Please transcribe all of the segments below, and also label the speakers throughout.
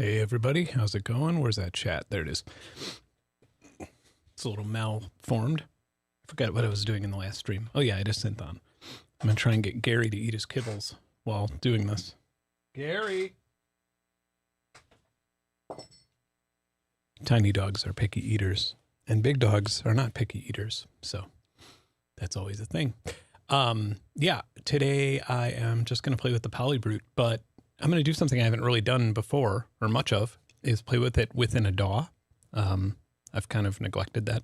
Speaker 1: Hey everybody, how's it going? Where's that chat? There it is. It's a little malformed. I forgot what I was doing in the last stream. Oh yeah, I just synth on. I'm gonna try and get Gary to eat his kibbles while doing this. Gary! Tiny dogs are picky eaters, and big dogs are not picky eaters, so that's always a thing. Yeah, today I am just gonna play with the Polybrute, but I'm going to do something I haven't really done before, or much of, is play with it within a DAW. I've kind of neglected that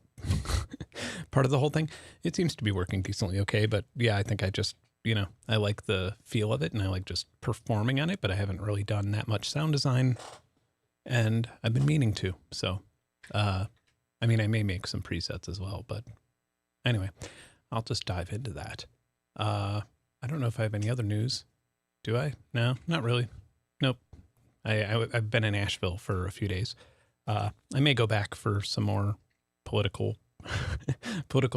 Speaker 1: part of the whole thing. It seems to be working decently okay, but yeah, I think I just, I like the feel of it, and I like just performing on it, but I haven't really done that much sound design, and I've been meaning to. So, I may make some presets as well, but anyway, I'll just dive into that. I don't know if I have any other news. Do I? No, not really. Nope. I've been in Asheville for a few days. I may go back for some more political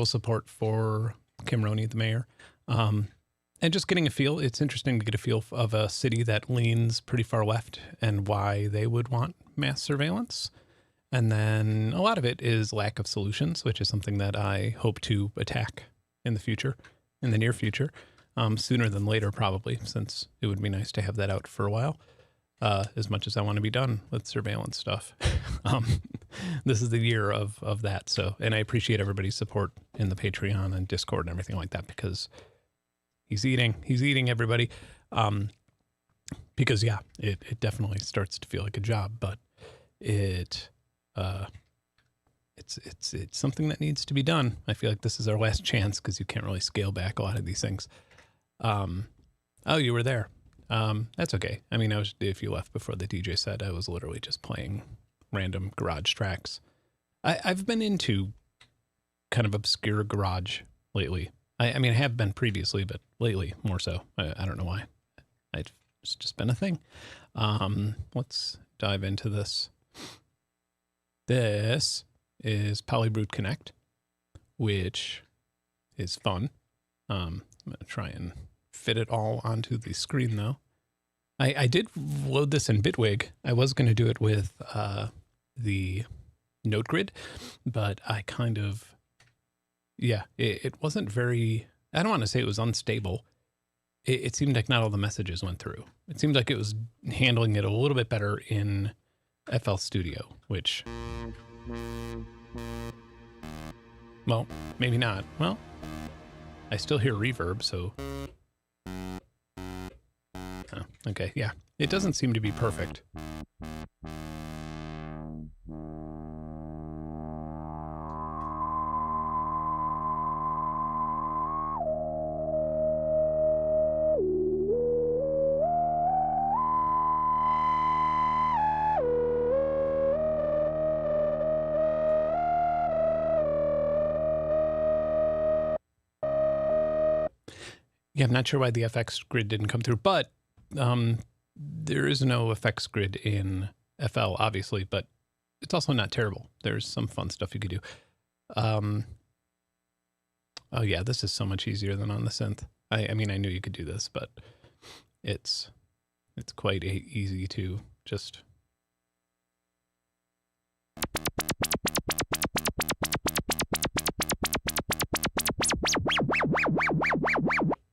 Speaker 1: support for Kim Roney, the mayor. And just getting a feel. It's interesting to get a feel of a city that leans pretty far left and why they would want mass surveillance. And then a lot of it is lack of solutions, which is something that I hope to attack in the future, in the near future. Sooner than later, probably, since it would be nice to have that out for a while, as much as I want to be done with surveillance stuff. This is the year of that. So, and I appreciate everybody's support in the Patreon and Discord and everything like that, because he's eating everybody. Because yeah, it definitely starts to feel like a job, but it's something that needs to be done. I feel like this is our last chance, because you can't really scale back a lot of these things. Oh, you were there. That's okay. I mean, if you left before the DJ set, I was literally just playing random garage tracks. I've been into kind of obscure garage lately. I mean, I have been previously, but lately more so. I don't know why. It's just been a thing. Let's dive into this. This is Polybrute Connect, which is fun. I'm going to try and fit it all onto the screen, though. I did load this in Bitwig. I was going to do it with the note grid, but I kind of, yeah, it wasn't very, I don't want to say it was unstable. It seemed like not all the messages went through. It seemed like it was handling it a little bit better in FL Studio, which, well, maybe not. Well, I still hear reverb, so... Oh, okay, yeah. It doesn't seem to be perfect. Yeah, I'm not sure why the FX grid didn't come through, but there is no effects grid in FL, obviously, but it's also not terrible. There's some fun stuff you could do. Oh yeah, this is so much easier than on the synth. I mean, I knew you could do this, but it's quite easy to just...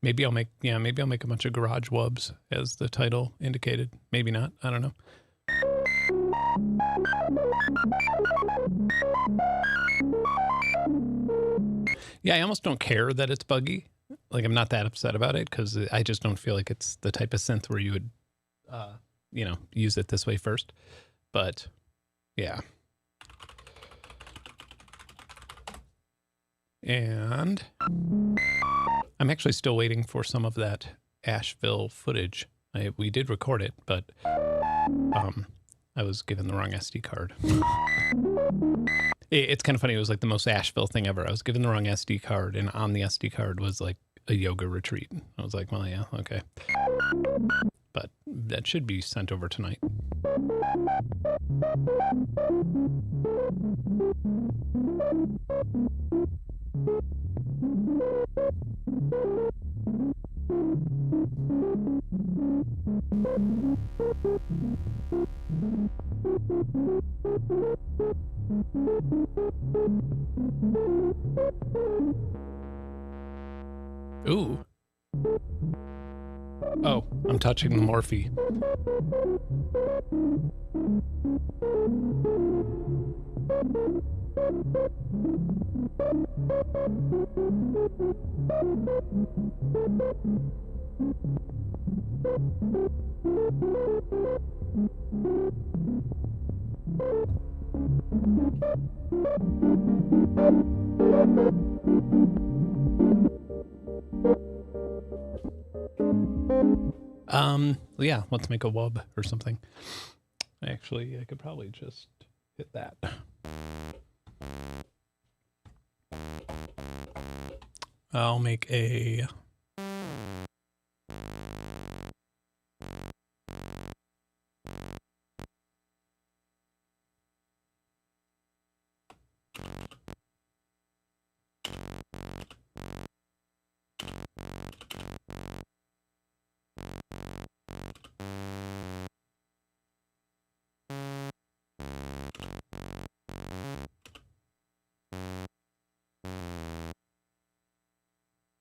Speaker 1: Maybe I'll make a bunch of garage wubs, as the title indicated. Maybe not. I don't know. Yeah, I almost don't care that it's buggy. Like, I'm not that upset about it, because I just don't feel like it's the type of synth where you would, use it this way first. But, yeah. And... I'm actually still waiting for some of that Asheville footage. We did record it, but I was given the wrong SD card. It's kind of funny. It was like the most Asheville thing ever. I was given the wrong SD card, and on the SD card was like a yoga retreat. I was like, well, yeah, okay. But that should be sent over tonight. Ooh. Oh, I'm touching the Morphe. Yeah, let's make a wub or something. Actually, I could probably just hit that. I'll make a...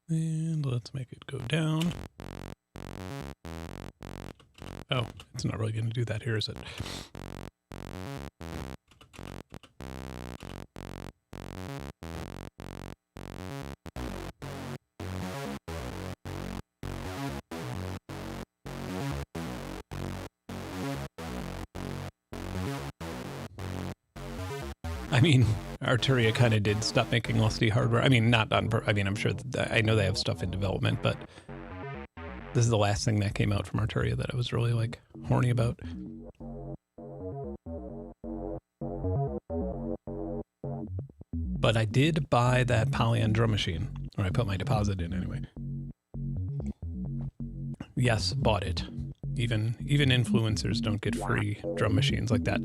Speaker 1: And let's make it go down. Oh, it's not really going to do that here, is it? I mean, Arturia kind of did stop making lusty hardware. I mean, not on I mean, I'm sure that I know they have stuff in development, but this is the last thing that came out from Arturia that I was really like horny about. But I did buy that Polyon drum machine, or I put my deposit in anyway. Yes, bought it. Even influencers don't get free drum machines like that.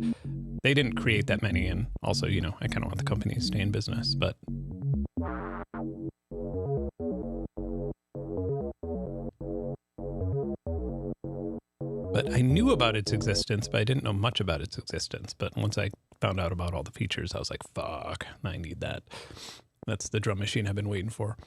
Speaker 1: They didn't create that many, and also, you know, I kind of want the company to stay in business, but... But I knew about its existence, but I didn't know much about its existence. But once I found out about all the features, I was like, fuck, I need that. That's the drum machine I've been waiting for.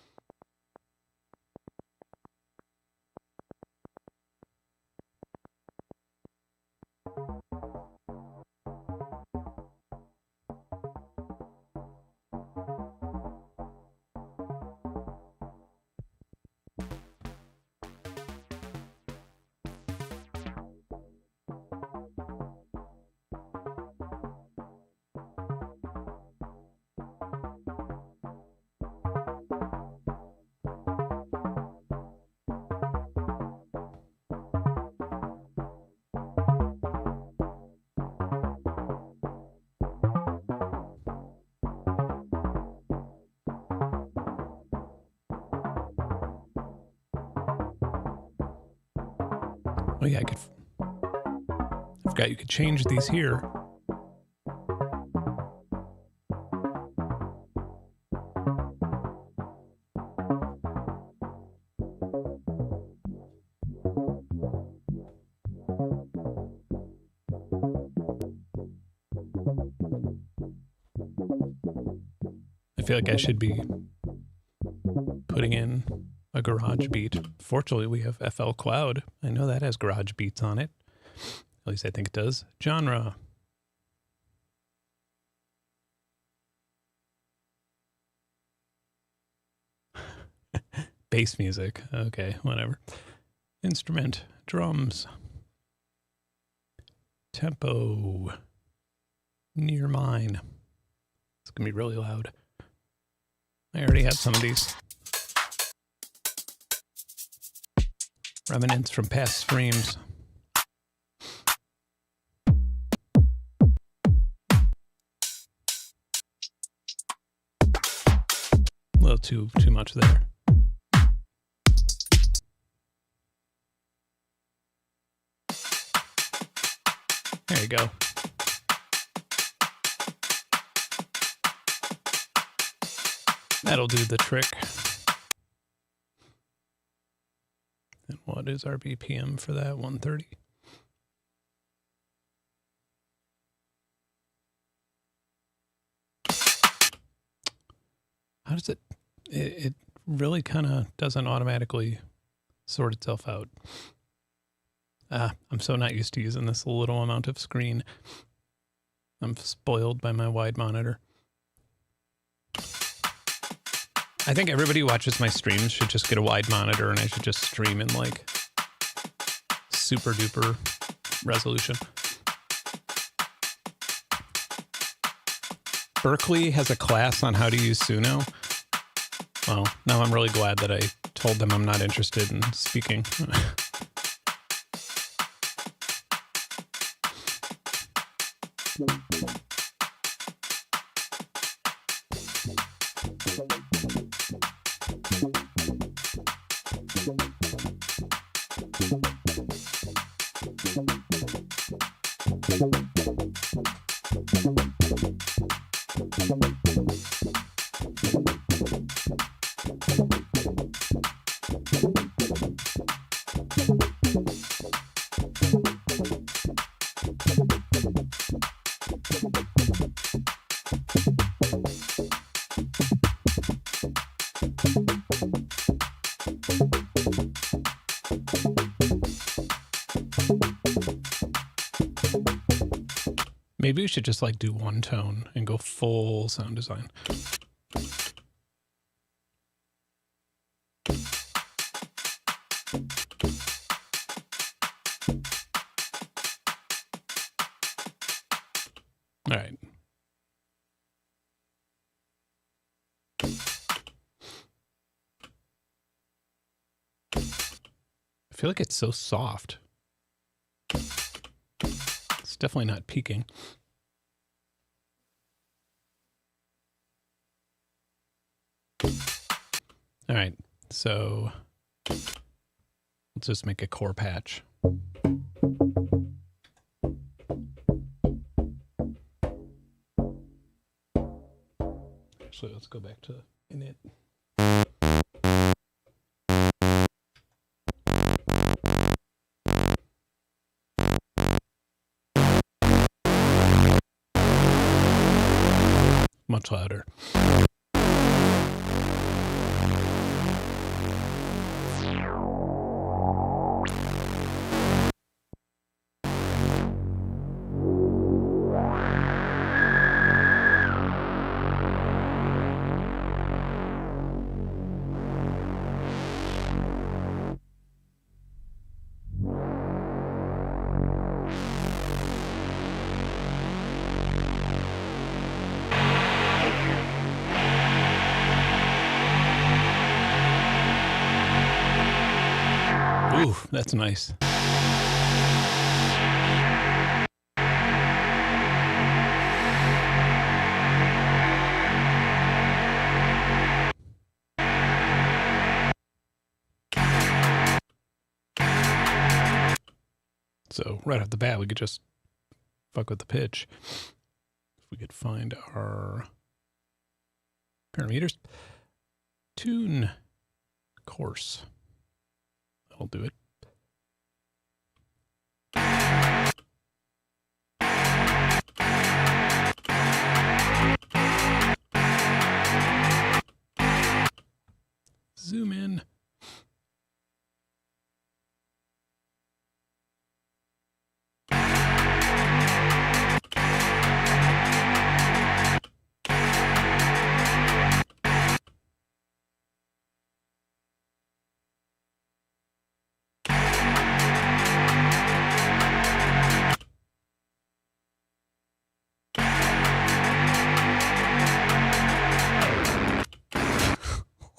Speaker 1: Oh yeah, I forgot you could change these here. I feel like I should be putting in a garage beat. Fortunately, we have FL Cloud. I know that has garage beats on it. At least I think it does. Genre. Bass music. Okay, whatever. Instrument. Drums. Tempo. Near mine. It's going to be really loud. I already have some of these. Remnants from past streams. A little too much there. There you go. That'll do the trick. And what is our BPM for that? 130? how does it really kind of doesn't automatically sort itself out. I'm so not used to using this little amount of screen. I'm spoiled by my wide monitor. I think everybody who watches my streams should just get a wide monitor, and I should just stream in like super duper resolution. Berkeley has a class on how to use Suno. Well, now I'm really glad that I told them I'm not interested in speaking. Maybe we should just like do one tone and go full sound design. All right. I feel like it's so soft. It's definitely not peaking. All right, so let's just make a core patch. Actually, let's go back to init. Much louder. Ooh, that's nice. So right off the bat, we could just fuck with the pitch. If we could find our parameters. Tune coarse. That'll do it. Zoom in.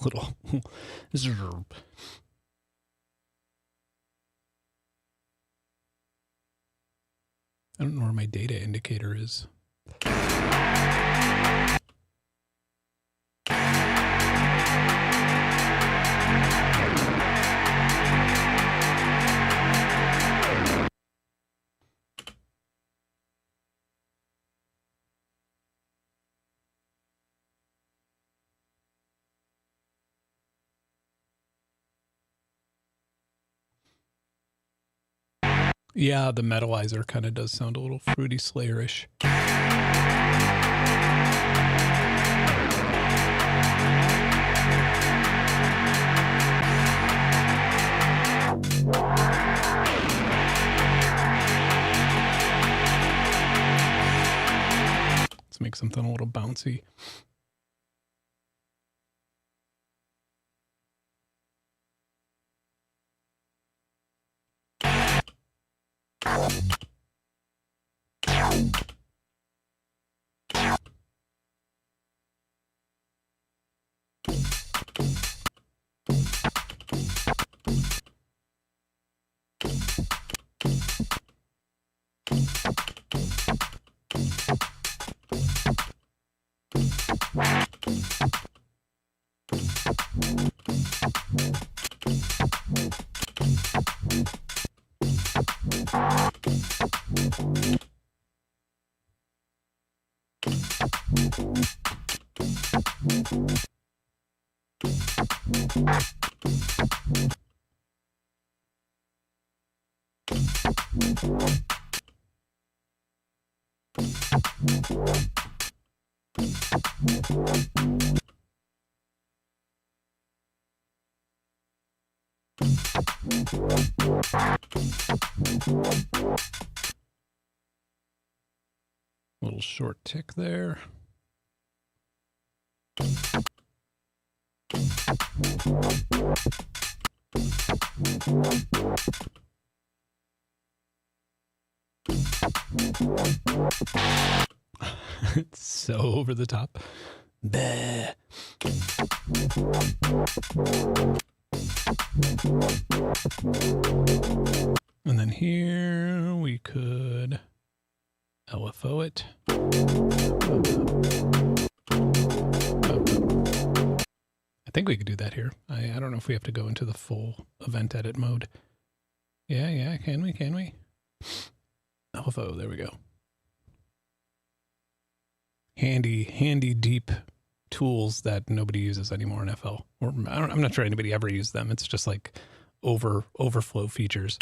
Speaker 1: Little. I don't know where my data indicator is. Yeah, the metalizer kind of does sound a little Fruity Slayer-ish. like something a little bouncy. Little short tick there. It's so over the top. Bleh. And then here we could LFO it. I think we could do that here. I don't know if we have to go into the full event edit mode. Yeah, can we? LFO, there we go. Handy deep tools that nobody uses anymore in FL. Or I'm not sure anybody ever used them. It's just like overflow features.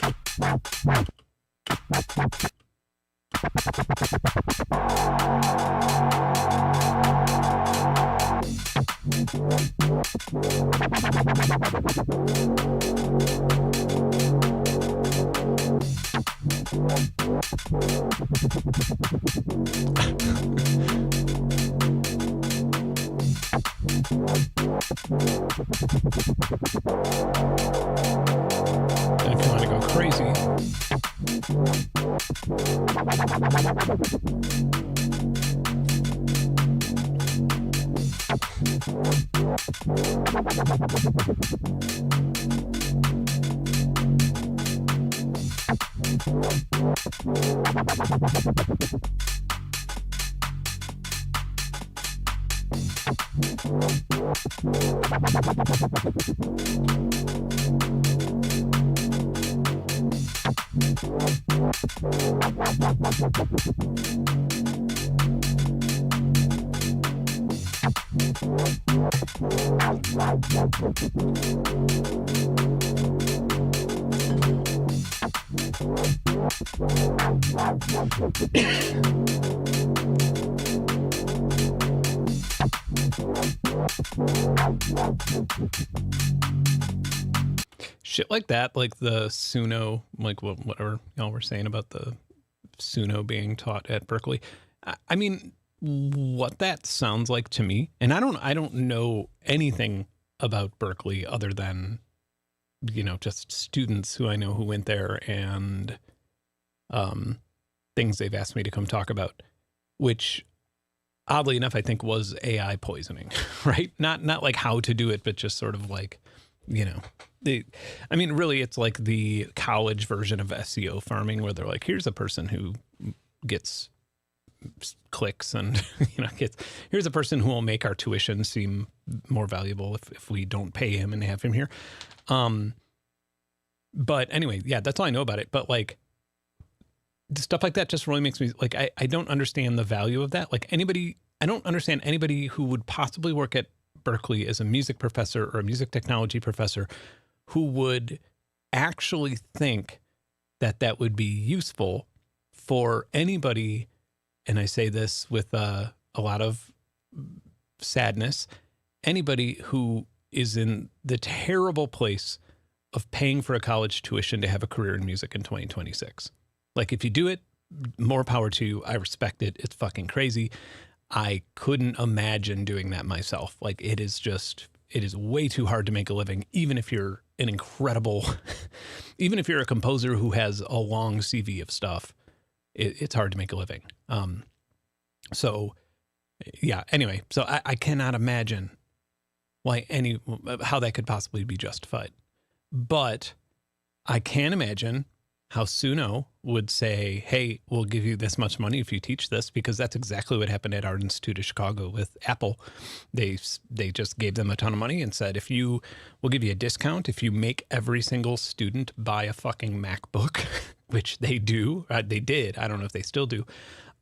Speaker 1: And if you want to go crazy, shit like that, like the Suno, like whatever y'all were saying about the Suno being taught at Berkeley. I mean, what that sounds like to me, and I don't know anything about Berkeley other than, you know, just students who I know who went there and things they've asked me to come talk about, which oddly enough I think was AI poisoning, right? Not like how to do it, but just sort of like, you know, I mean, really, it's like the college version of SEO farming, where they're like, here's a person who gets clicks and, you know, here's a person who will make our tuition seem more valuable if we don't pay him and have him here. But anyway, yeah, that's all I know about it. But like stuff like that just really makes me like, I don't understand the value of that. Like I don't understand anybody who would possibly work at Berkeley as a music professor or a music technology professor who would actually think that that would be useful for anybody. And I say this with a lot of sadness, anybody who is in the terrible place of paying for a college tuition to have a career in music in 2026. Like, if you do it, more power to you. I respect it. It's fucking crazy. I couldn't imagine doing that myself. Like it is way too hard to make a living, even if you're an incredible, even if you're a composer who has a long CV of stuff, it's hard to make a living. So yeah, anyway, so I cannot imagine how that could possibly be justified. But I can imagine how Suno would say, hey, we'll give you this much money if you teach this, because that's exactly what happened at Art Institute of Chicago with Apple. They just gave them a ton of money and said, we'll give you a discount if you make every single student buy a fucking MacBook, which they do. They did. I don't know if they still do.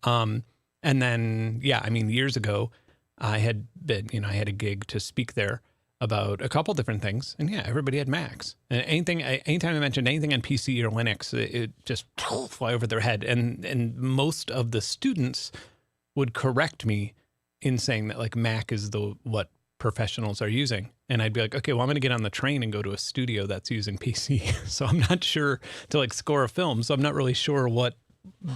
Speaker 1: And then, yeah, I mean, years ago, I had a gig to speak there about a couple different things. And yeah, everybody had Macs. And anytime I mentioned anything on PC or Linux, it just fly over their head. And most of the students would correct me in saying that like Mac is what professionals are using. And I'd be like, okay, well, I'm going to get on the train and go to a studio that's using PC. So I'm not sure to like score a film. So I'm not really sure what,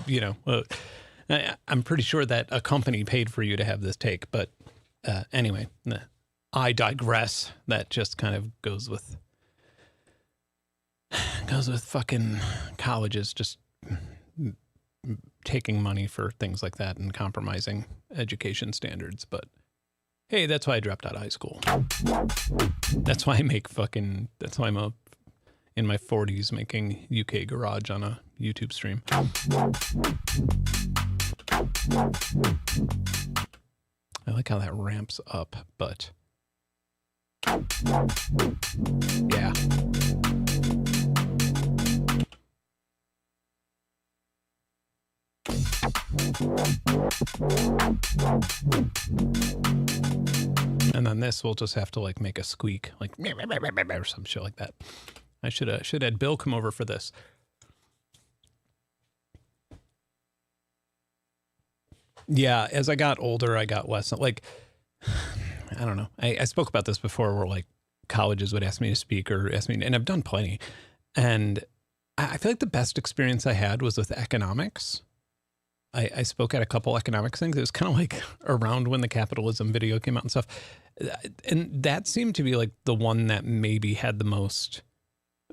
Speaker 1: I'm pretty sure that a company paid for you to have this take, but anyway, I digress. That just kind of goes with fucking colleges just taking money for things like that and compromising education standards. But hey, that's why I dropped out of high school. That's why I'm in my 40s making UK Garage on a YouTube stream. I like how that ramps up, but yeah. And then this, we'll just have to like make a squeak, like or some shit like that. I should have Bill come over for this. Yeah, as I got older, I got less like, I don't know. I spoke about this before where like colleges would ask me to speak or ask me, and I've done plenty. And I feel like the best experience I had was with economics. I spoke at a couple economics things. It was kind of like around when the capitalism video came out and stuff. And that seemed to be like the one that maybe had the most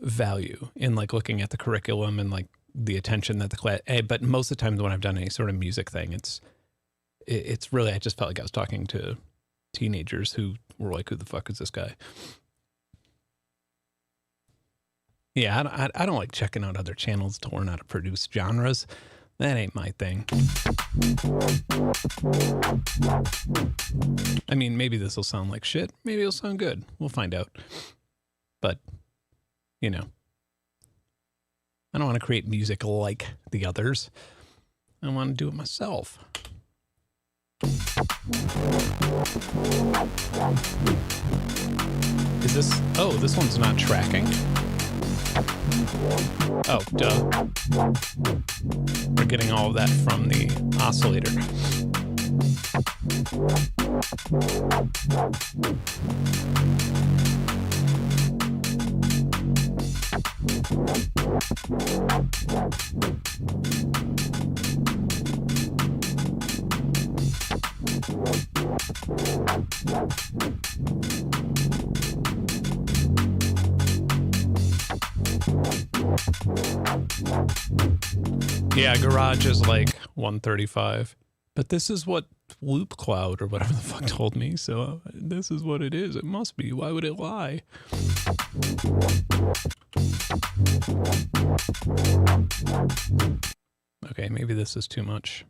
Speaker 1: value in like looking at the curriculum and like the attention that the class, but most of the times when I've done any sort of music thing, it's really, I just felt like I was talking to teenagers who were like, who the fuck is this guy? Yeah, I don't like checking out other channels to learn how to produce genres. That ain't my thing. I mean, maybe this will sound like shit. Maybe it'll sound good. We'll find out. But, I don't want to create music like the others. I want to do it myself. Is this... Oh, this one's not tracking. Oh, duh. We're getting all of that from the oscillator. Yeah, Garage is like 135. But this is what Loop Cloud or whatever the fuck told me, so this is what it is. It must be. Why would it lie? Okay, maybe this is too much.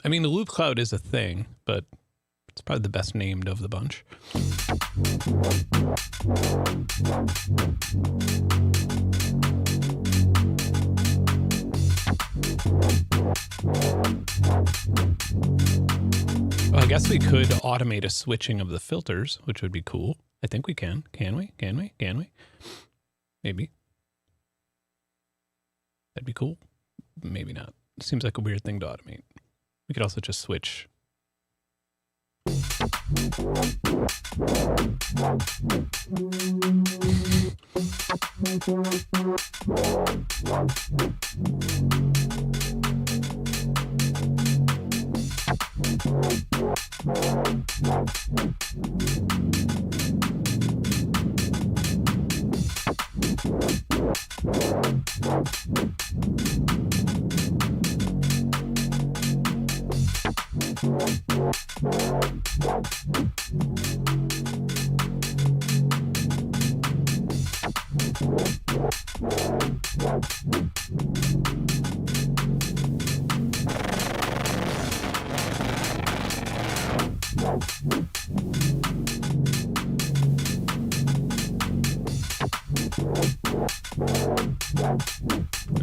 Speaker 1: I mean, the Loop Cloud is a thing, but it's probably the best named of the bunch. Well, I guess we could automate a switching of the filters, which would be cool. I think we can. Can we? Can we? Can we? Maybe. That'd be cool. Maybe not. Seems like a weird thing to automate. We could also just switch.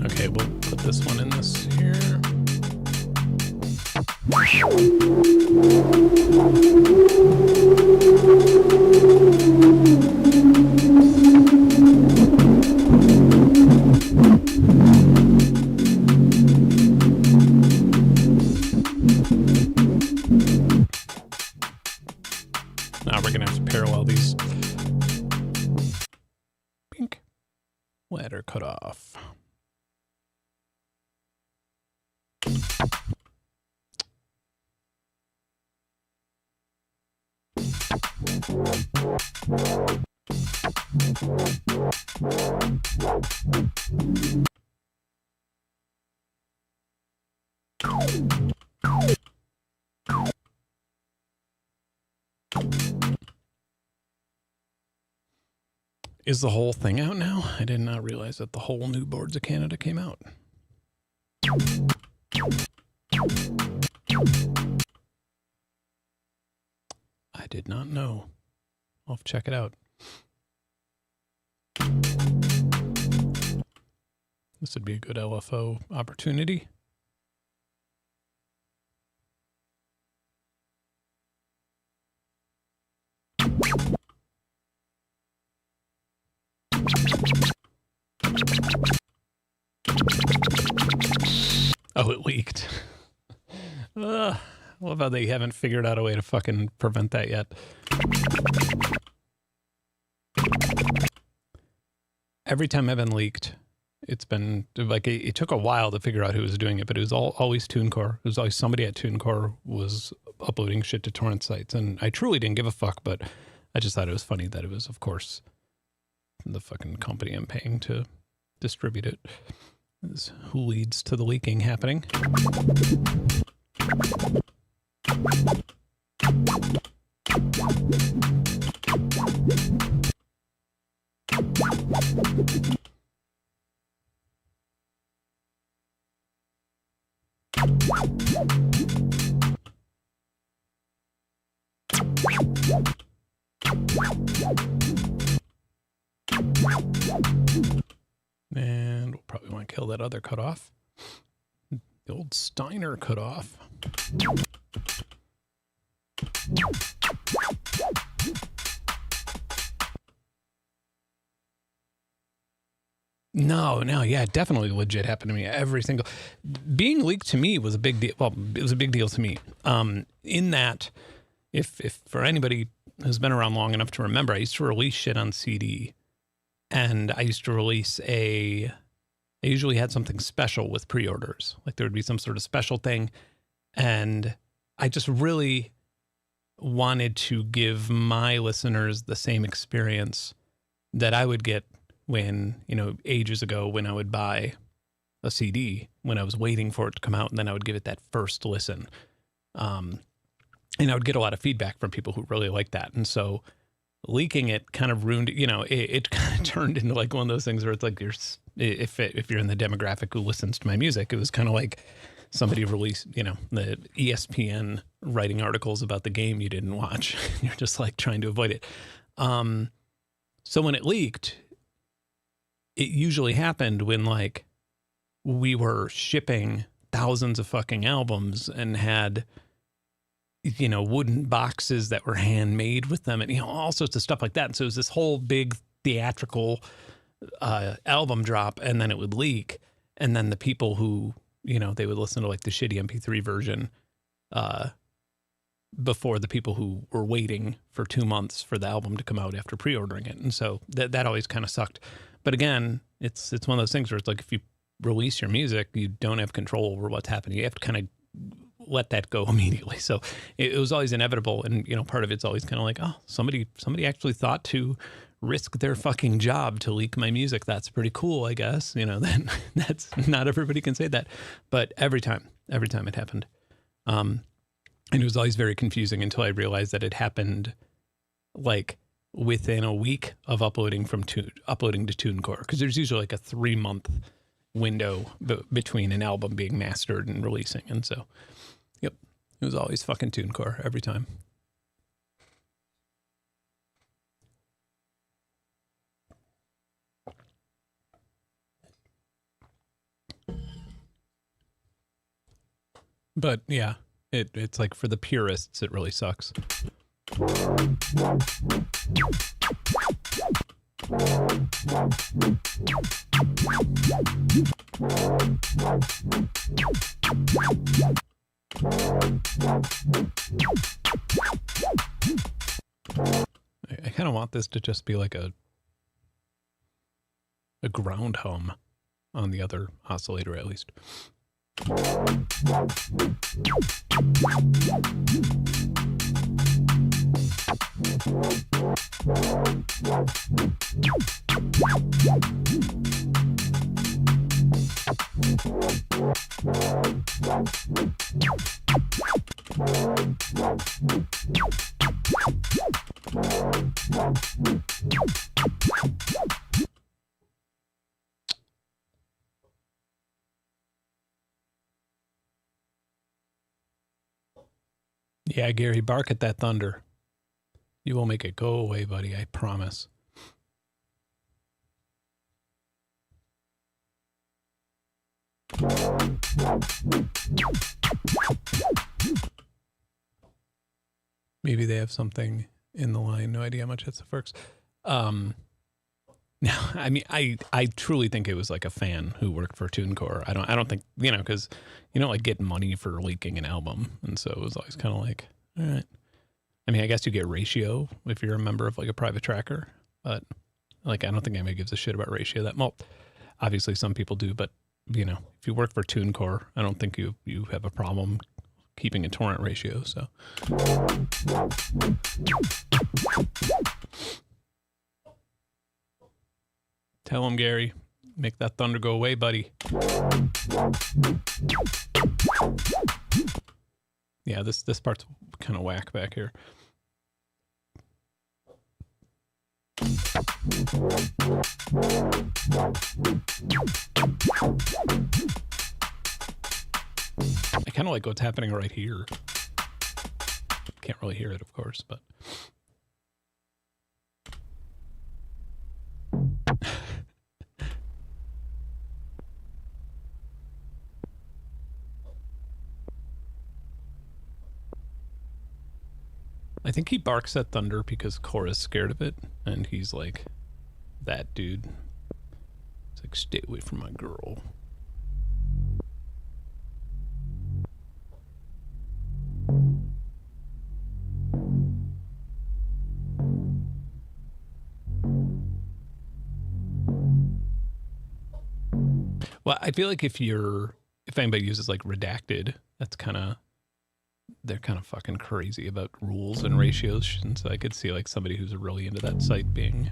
Speaker 1: Okay, we'll put this one in this here. Now we're gonna have to parallel these. Pink. Ladder cut off. Is the whole thing out now? I did not realize that the whole new Boards of Canada came out. I did not know. I'll have to check it out. This would be a good LFO opportunity. Oh, it leaked. I love how they haven't figured out a way to fucking prevent that yet. Every time I've been leaked, it's been like it took a while to figure out who was doing it, but it was always TuneCore. It was always somebody at TuneCore was uploading shit to torrent sites, and I truly didn't give a fuck, but I just thought it was funny that it was, of course, the fucking company I'm paying to distribute it. Is who leads to the leaking happening. And we'll probably want to kill that other cutoff. The old Steiner cutoff. No, yeah, definitely legit happened to me. Every single being leaked to me was a big deal. Well, it was a big deal to me. In that, if for anybody who's been around long enough to remember, I used to release shit on CD, and I used to release I usually had something special with pre-orders. Like there would be some sort of special thing, and I just really wanted to give my listeners the same experience that I would get when, ages ago when I would buy a CD, when I was waiting for it to come out, and then I would give it that first listen. And I would get a lot of feedback from people who really liked that. And so leaking it kind of ruined, it kind of turned into like one of those things where it's like, if you're in the demographic who listens to my music, it was kind of like somebody released, the ESPN writing articles about the game you didn't watch. You're just like trying to avoid it. So when it leaked, it usually happened when like we were shipping thousands of fucking albums and had, wooden boxes that were handmade with them and, all sorts of stuff like that. And so it was this whole big theatrical album drop, and then it would leak. And then the people who, they would listen to like the shitty MP3 version, before the people who were waiting for 2 months for the album to come out after pre-ordering it. And so that always kind of sucked. But again, it's one of those things where it's like if you release your music, you don't have control over what's happening. You have to kind of let that go immediately. So it was always inevitable. And, you know, part of it's always kind of like, oh, somebody actually thought to risk their fucking job to leak my music. That's pretty cool, I guess. You know, then that's not everybody can say that. But every time it happened. And it was always very confusing until I realized that it happened like within a week of uploading to TuneCore, because there's usually like a 3-month window between an album being mastered and releasing. And so, yep, it was always fucking TuneCore every time. But yeah, it's like for the purists, it really sucks. I kind of want this to just be like a ground hum on the other oscillator, at least. Yeah, Gary, bark at that thunder. You will make it go away, buddy. I promise. Maybe they have something in the line. No idea how much hits the works. No, I mean, I truly think it was like a fan who worked for TuneCore. I don't think, you know, because you don't like get money for leaking an album. And so it was always kind of like, all right. I mean, I guess you get ratio if you're a member of like a private tracker, but like, I don't think anybody gives a shit about ratio that well, obviously some people do, but you know, if you work for TuneCore, I don't think you have a problem keeping a torrent ratio. So. Tell him, Gary, make that thunder go away, buddy. Yeah, this part's kind of whack back here. I kind of like what's happening right here. Can't really hear it, of course, but... I think he barks at thunder because Cora's scared of it, and he's like, that dude. It's like, stay away from my girl. Well, I feel like if anybody uses like redacted, that's they're kind of fucking crazy about rules and ratios. And so I could see like somebody who's really into that site being...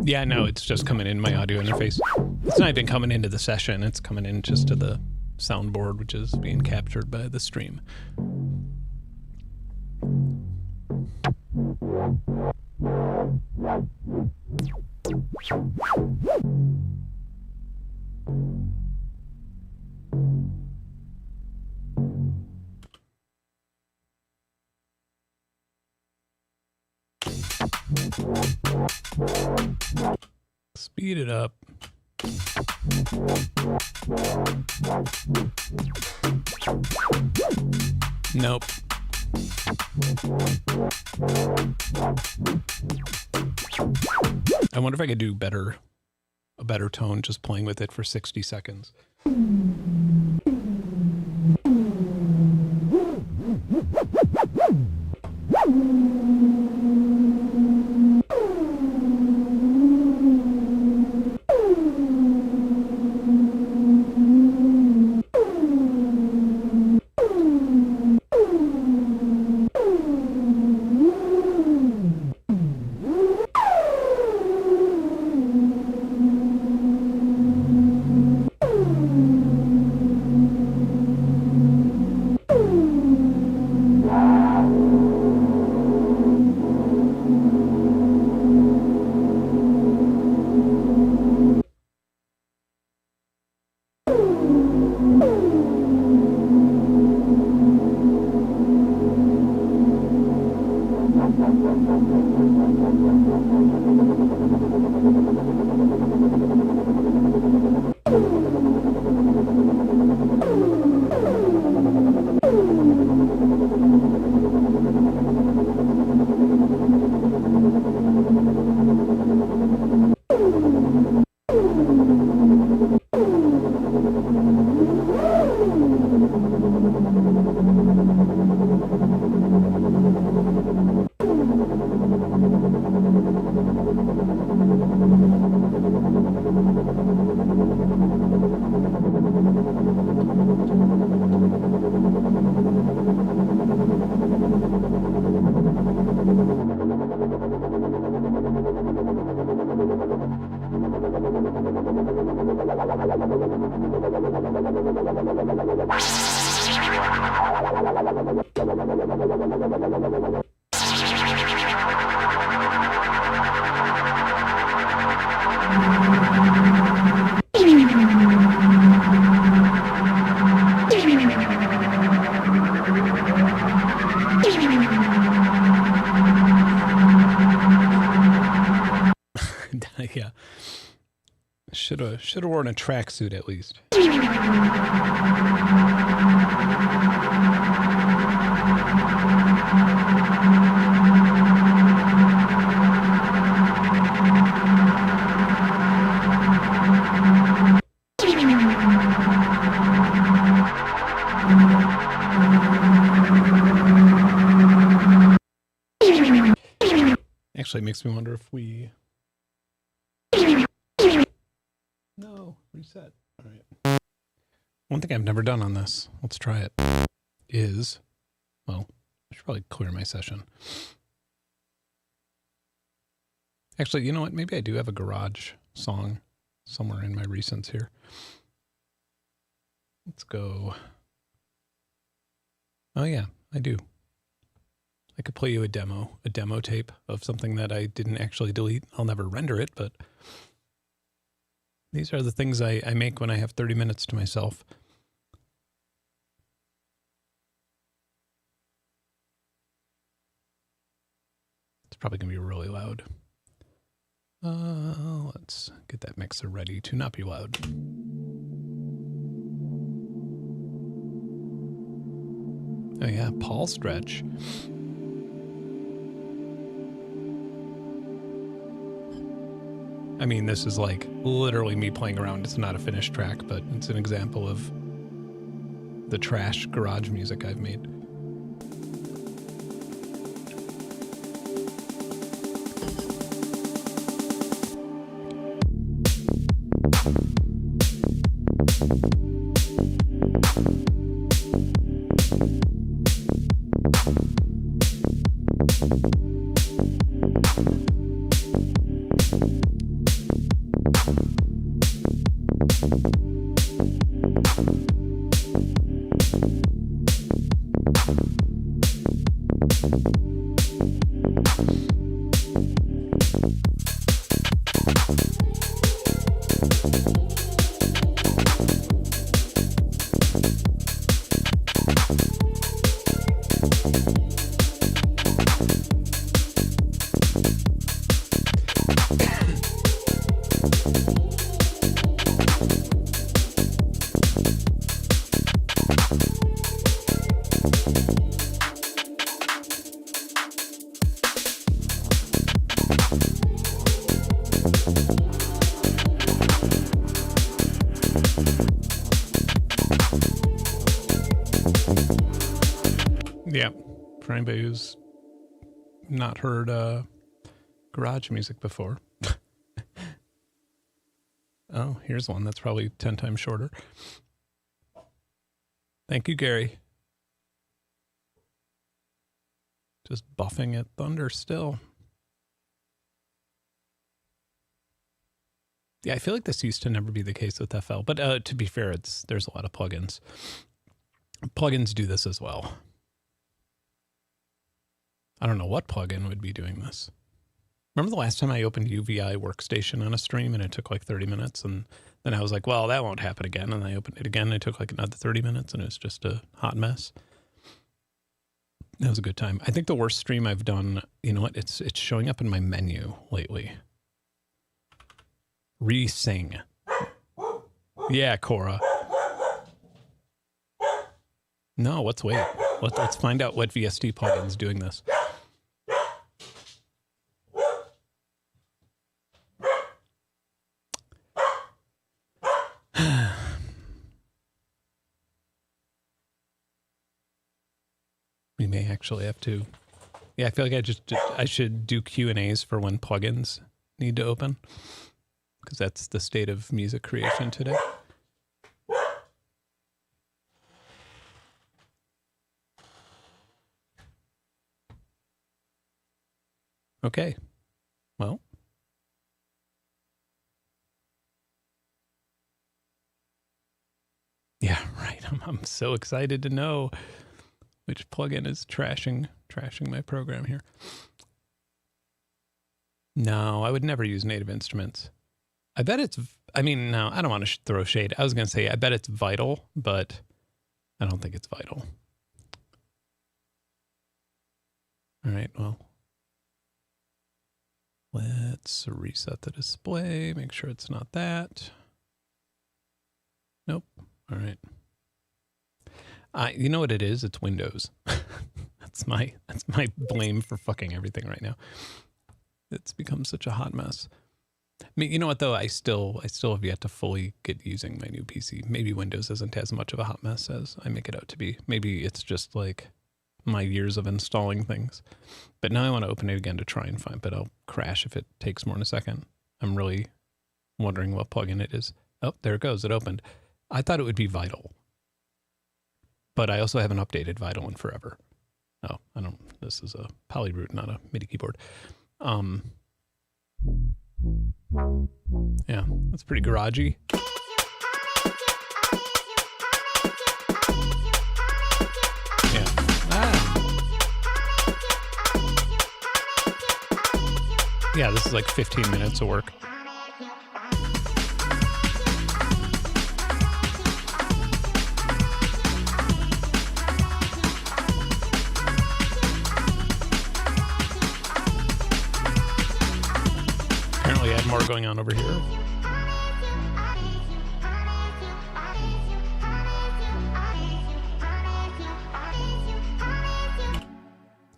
Speaker 1: Yeah, no, it's just coming in my audio interface. It's not even coming into the session. It's coming in just to the soundboard, which is being captured by the stream. Speed it up. Nope. I wonder if I could do a better tone just playing with it for 60 seconds. Yeah. Should have worn a tracksuit at least. Actually, it makes me wonder if we... No, reset. All right. One thing I've never done on this, let's try it, is, well, I should probably clear my session. Actually, you know what? Maybe I do have a garage song somewhere in my recents here. Let's go. Oh yeah, I do. I could play you a demo tape of something that I didn't actually delete. I'll never render it, but these are the things I make when I have 30 minutes to myself. It's probably going to be really loud. Let's get that mixer ready to not be loud. Oh yeah, Paul stretch. I mean, this is like literally me playing around. It's not a finished track, but it's an example of the trash garage music I've made. Yeah, for anybody who's not heard garage music before. Oh, here's one that's probably 10 times shorter. Thank you, Gary. Just buffing at Thunder still. Yeah, I feel like this used to never be the case with FL, but to be fair, there's a lot of plugins. Plugins do this as well. I don't know what plugin would be doing this. Remember the last time I opened UVI Workstation on a stream and it took like 30 minutes, and then I was like, well, that won't happen again. And I opened it again and it took like another 30 minutes and it was just a hot mess. That was a good time. I think the worst stream I've done, you know what? It's showing up in my menu lately. Re-sing. Yeah, Cora. No, let's wait. Let's find out what VST plugin's doing this. We may actually have to. Yeah, I feel like I should do Q&As for when plugins need to open, because that's the state of music creation today. Okay. Well. Yeah, right. I'm so excited to know which plugin is trashing my program here. No, I would never use Native Instruments. I bet it's, I mean, no, I don't want to throw shade. I was going to say, I bet it's vital, but I don't think it's vital. All right, well, let's reset the display, make sure it's not that. Nope. All right. You know what it is? It's Windows. That's my blame for fucking everything right now. It's become such a hot mess. I mean, you know what though? I still have yet to fully get using my new PC. Maybe Windows isn't as much of a hot mess as I make it out to be. Maybe it's just like my years of installing things. But now I want to open it again to try and find, but I'll crash if it takes more than a second. I'm really wondering what plugin it is. Oh, there it goes. It opened. I thought it would be Vital. But I also haven't updated Vital in forever. Oh, this is a Polybrute, not a MIDI keyboard. Yeah, that's pretty garagey. Yeah. Yeah, this is like 15 minutes of work. Apparently I had more going on over here.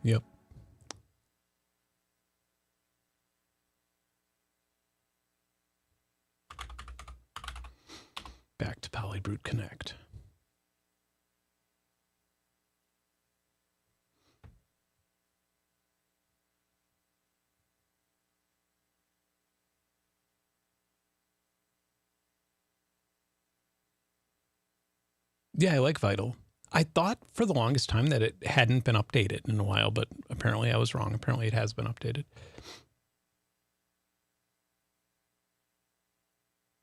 Speaker 1: Yep. Back to Polybrute Connect. Yeah, I like Vital. I thought for the longest time that it hadn't been updated in a while, but apparently I was wrong. Apparently it has been updated.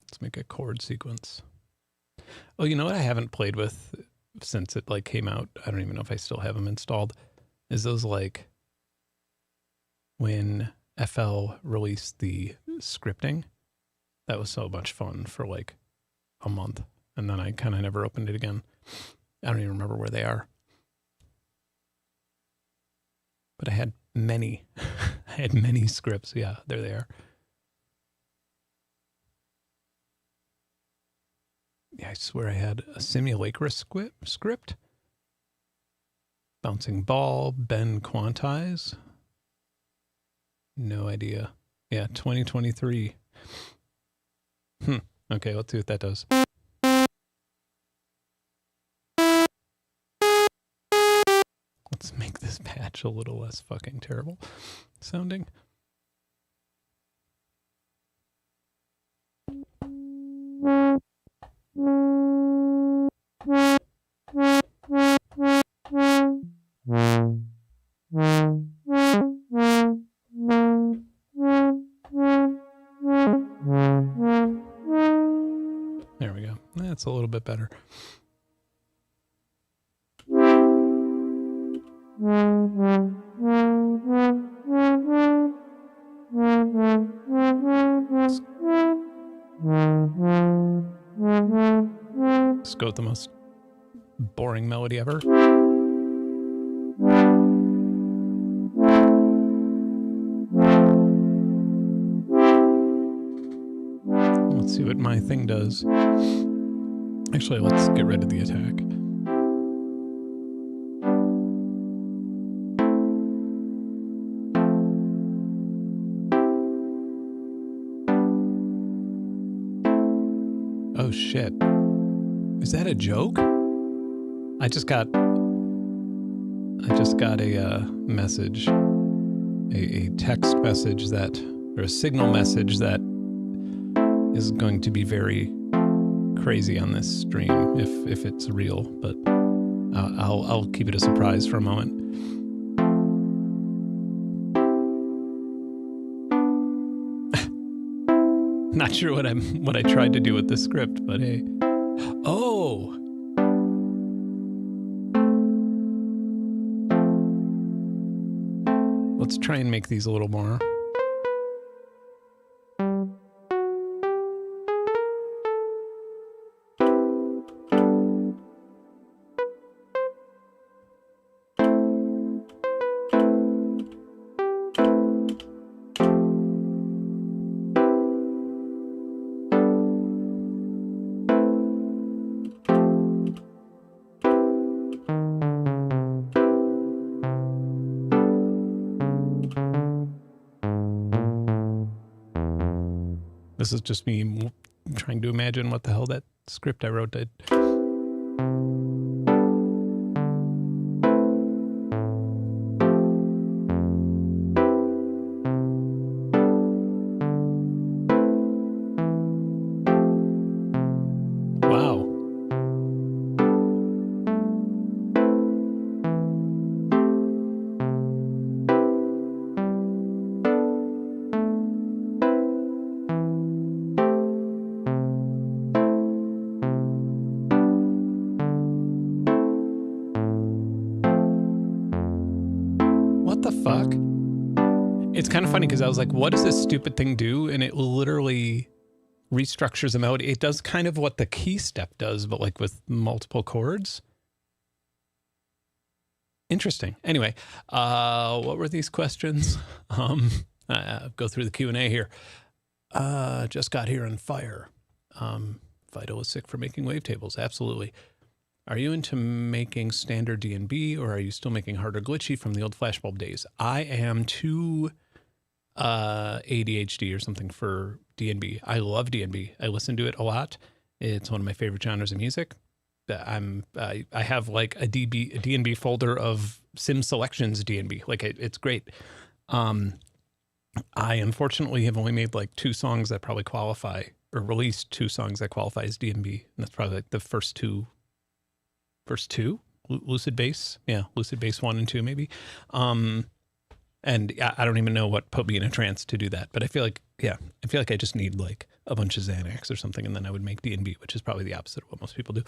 Speaker 1: Let's make a chord sequence. Oh, you know what I haven't played with since it like came out? I don't even know if I still have them installed. Is those like when FL released the scripting. That was so much fun for like a month. And then I kind of never opened it again. I don't even remember where they are. But I had many, I had many scripts. Yeah, there they are. Yeah, I swear I had a simulacra script. Bouncing ball, Benn quantize. No idea. Yeah, 2023. Okay, let's see what that does. Let's make this patch a little less fucking terrible sounding. There we go. That's a little bit better. Let's go with the most boring melody ever. Let's see what my thing does. Actually, let's get rid of the attack. Oh shit. Is that a joke? I just got a message, a text message that, or a signal message that is going to be very crazy on this stream if it's real, but I'll keep it a surprise for a moment. Not sure what I tried to do with this script, but hey. Oh. Let's try and make these a little more. This is just me trying to imagine what the hell that script I wrote did. Wow. It's kind of funny because I was like, what does this stupid thing do? And it literally restructures a melody. It does kind of what the key step does, but like with multiple chords. Interesting. Anyway, what were these questions? Go through the Q&A here. Just got here on fire. Vital is sick for making wavetables. Absolutely. Are you into making standard D&B, or are you still making harder glitchy from the old flashbulb days? I am too ADHD or something for D&B. I love D&B. I listen to it a lot. It's one of my favorite genres of music. I have like a D&B folder of Sim Selections D&B. Like it's great. I unfortunately have only made like 2 songs that probably qualify, or released 2 songs that qualify as D&B. And that's probably like the first two, Lucid Bass. Yeah, Lucid Bass 1 and 2 maybe. And I don't even know what put me in a trance to do that. But I feel like I just need like a bunch of Xanax or something, and then I would make D&B, which is probably the opposite of what most people do.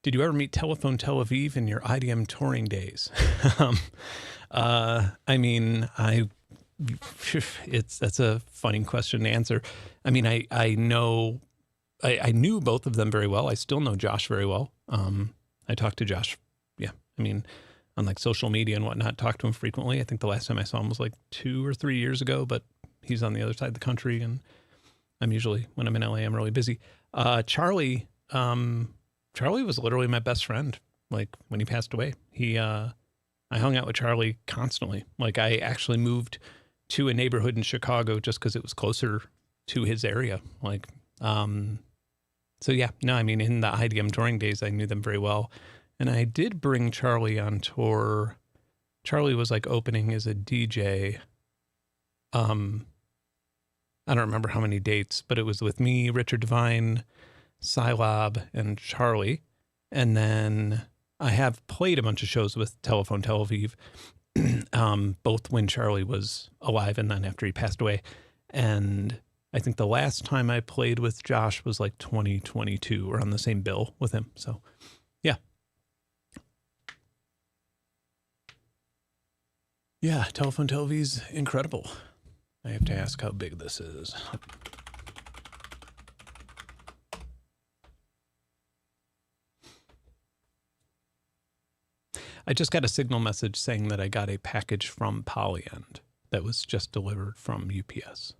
Speaker 1: Did you ever meet Telephone Tel Aviv in your IDM touring days? I mean, I that's a funny question to answer. I mean, I knew both of them very well. I still know Josh very well. I talked to Josh. Yeah. I mean, on like social media and whatnot, talked to him frequently. I think the last time I saw him was like 2 or 3 years ago, but he's on the other side of the country. And I'm usually, when I'm in LA, I'm really busy. Charlie was literally my best friend. Like when he passed away, I hung out with Charlie constantly. Like I actually moved to a neighborhood in Chicago just because it was closer to his area. Like, so yeah, no, I mean, in the IDM touring days, I knew them very well. And I did bring Charlie on tour. Charlie was like opening as a DJ. I don't remember how many dates, but it was with me, Richard Devine, Scilab, and Charlie. And then I have played a bunch of shows with Telephone Tel Aviv, both when Charlie was alive and then after he passed away. And I think the last time I played with Josh was like 2022. We're on the same bill with him. So, yeah. Yeah, Telephone Tel Aviv's incredible. I have to ask how big this is. I just got a signal message saying that I got a package from Polyend that was just delivered from UPS.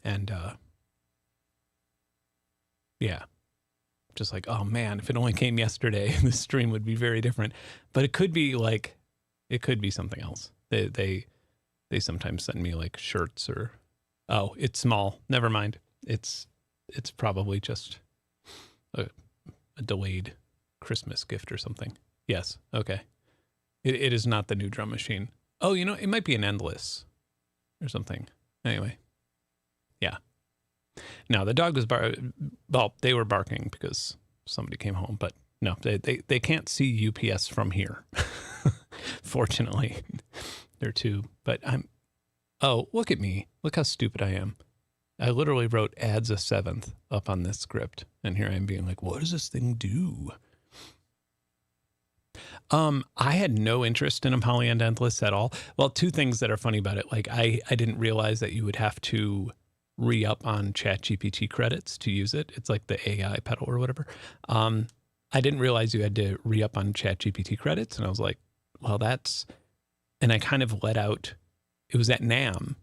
Speaker 1: And, yeah, just like, oh man, if it only came yesterday, this stream would be very different. But it could be like, it could be something else. They sometimes send me like shirts or, oh, it's small. Never mind. It's probably just a delayed Christmas gift or something. Yes. Okay. It is not the new drum machine. Oh, you know, it might be an endless or something. Anyway. Yeah. Now the dog was well, they were barking because somebody came home, but no, they can't see UPS from here. Fortunately. They're too, but oh, look at me. Look how stupid I am. I literally wrote adds a 7th up on this script. And here I am being like, what does this thing do? I had no interest in a Polyend Endless at all. Well, two things that are funny about it. Like I didn't realize that you would have to re-up on ChatGPT credits to use it. It's like the AI pedal or whatever. I didn't realize you had to re-up on ChatGPT credits. And I was like, well, and I kind of let out, it was at NAMM.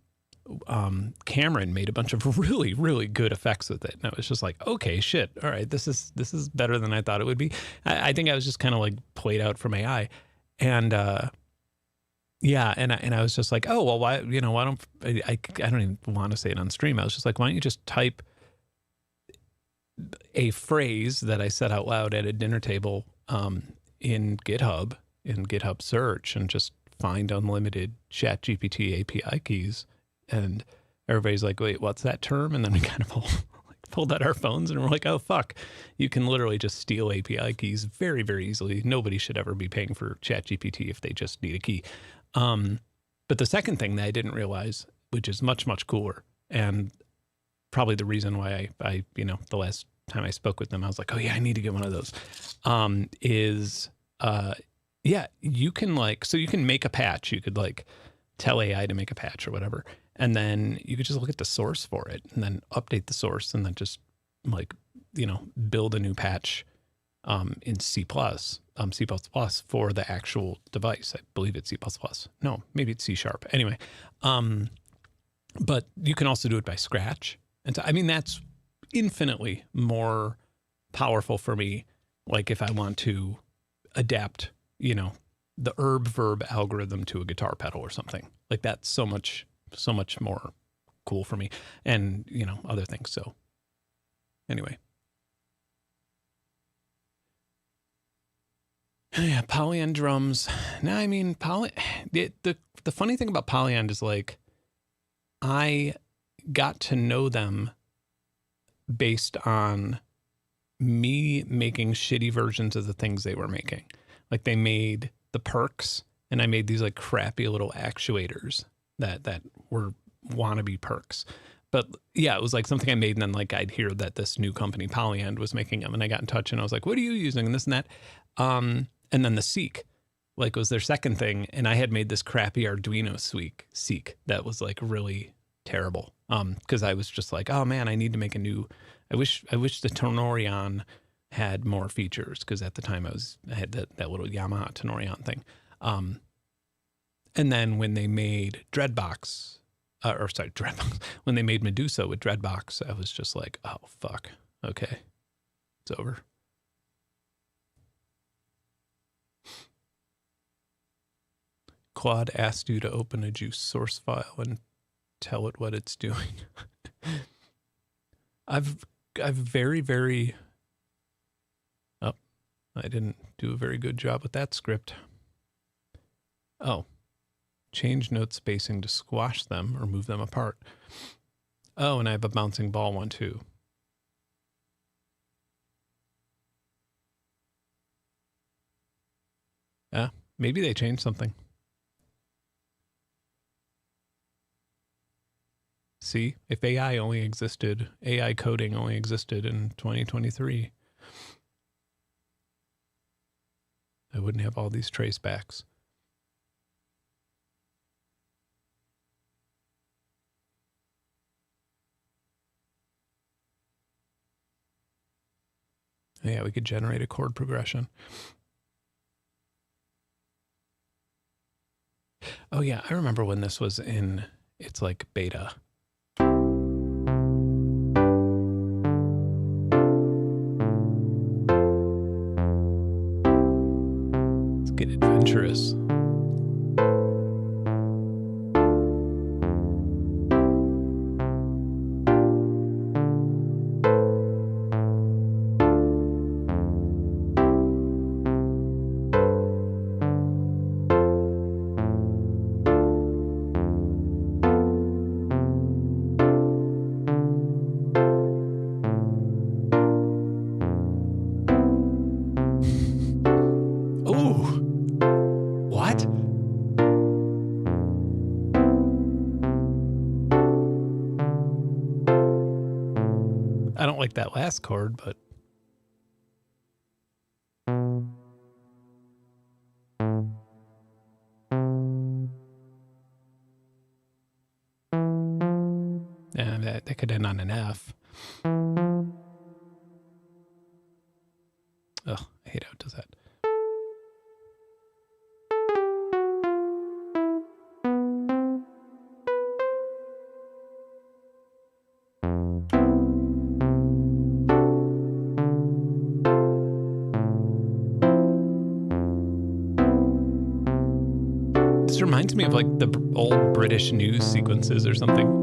Speaker 1: Cameron made a bunch of really, really good effects with it. And I was just like, okay, shit. All right. This is better than I thought it would be. I think I was just kind of like played out from AI. And, yeah. And I was just like, oh, well, why don't I don't even want to say it on stream. I was just like, why don't you just type a phrase that I said out loud at a dinner table, in GitHub search and just find unlimited ChatGPT API keys. And everybody's like, wait, what's that term? And then we kind of pulled out our phones and we're like, oh, fuck. You can literally just steal API keys very, very easily. Nobody should ever be paying for ChatGPT if they just need a key. But the second thing that I didn't realize, which is much, much cooler, and probably the reason why I the last time I spoke with them, I was like, oh, yeah, I need to get one of those, yeah, you can so you can make a patch. You could tell AI to make a patch or whatever. And then you could just look at the source for it and then update the source and then just build a new patch in C++, C++ for the actual device. I believe it's C++. No, maybe it's C#. Anyway, but you can also do it by scratch. And so, I mean, that's infinitely more powerful for me. Like if I want to adapt, the verb algorithm to a guitar pedal or something like that's so much more cool for me, and other things. So anyway, yeah, Polyend drums. Now, I mean, the funny thing about Polyend is I got to know them based on me making shitty versions of the things they were making. Like they made the perks, and I made these crappy little actuators that were wannabe perks. But yeah, it was something I made, and then I'd hear that this new company Polyend was making them, and I got in touch and I was like, what are you using? And this and that. And then the Seek like was their second thing, and I had made this crappy Arduino Seek that was like really terrible. Because I was just like, oh man, I need to make a new. I wish the Tenorion had more features, because at the time I had that little Yamaha Tenorion thing. And then when they made Dreadbox, when they made Medusa with Dreadbox, I was just like, oh fuck, okay, it's over. Quad asked you to open a juice source file and tell it what it's doing. I've very, oh, I didn't do a very good job with that script. Oh, change note spacing to squash them or move them apart. Oh, and I have a bouncing ball one too. Maybe they changed something. See, if AI coding only existed in 2023, I wouldn't have all these tracebacks. Yeah, we could generate a chord progression. Oh yeah, I remember when this was in its like beta. Let's get adventurous. I don't like that last chord, but yeah, that could end on an F. Oh, I hate how it does that. This reminds me of like the old British news sequences or something.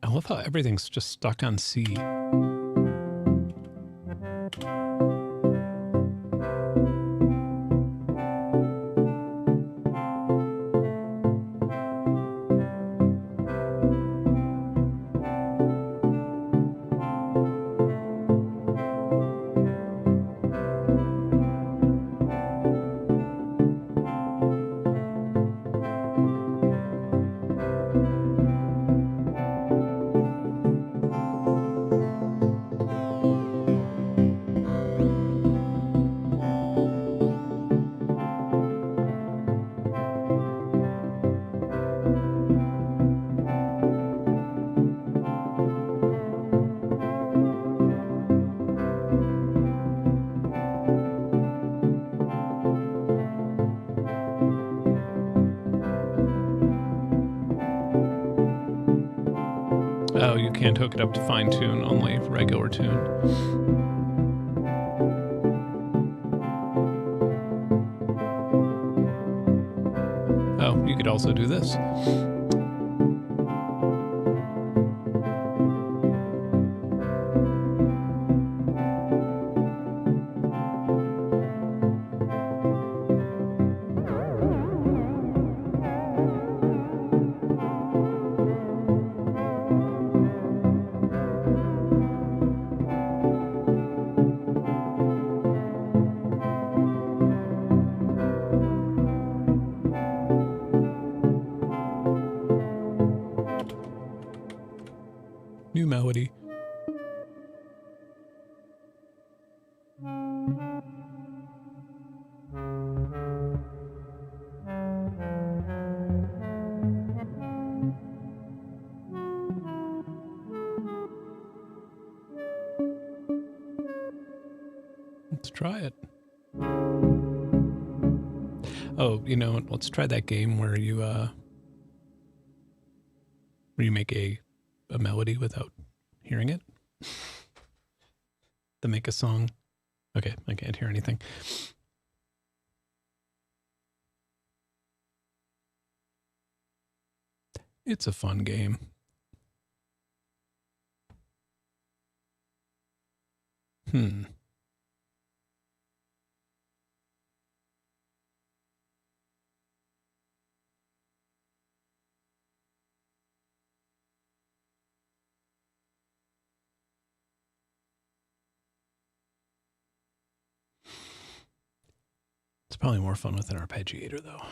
Speaker 1: I love how everything's just stuck on C. Oh, you can't hook it up to fine tune, only regular tune. Oh, you could also do this. New melody. Let's try it. Oh, you know, let's try that game where you make a melody without hearing it. To make a song. Okay, I can't hear anything. It's a fun game. It's probably more fun with an arpeggiator, though.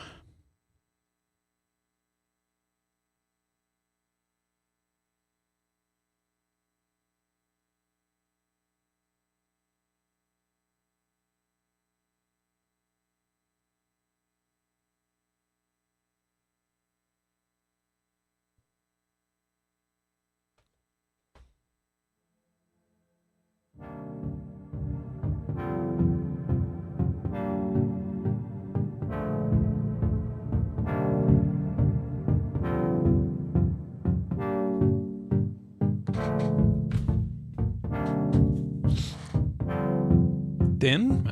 Speaker 1: Thin?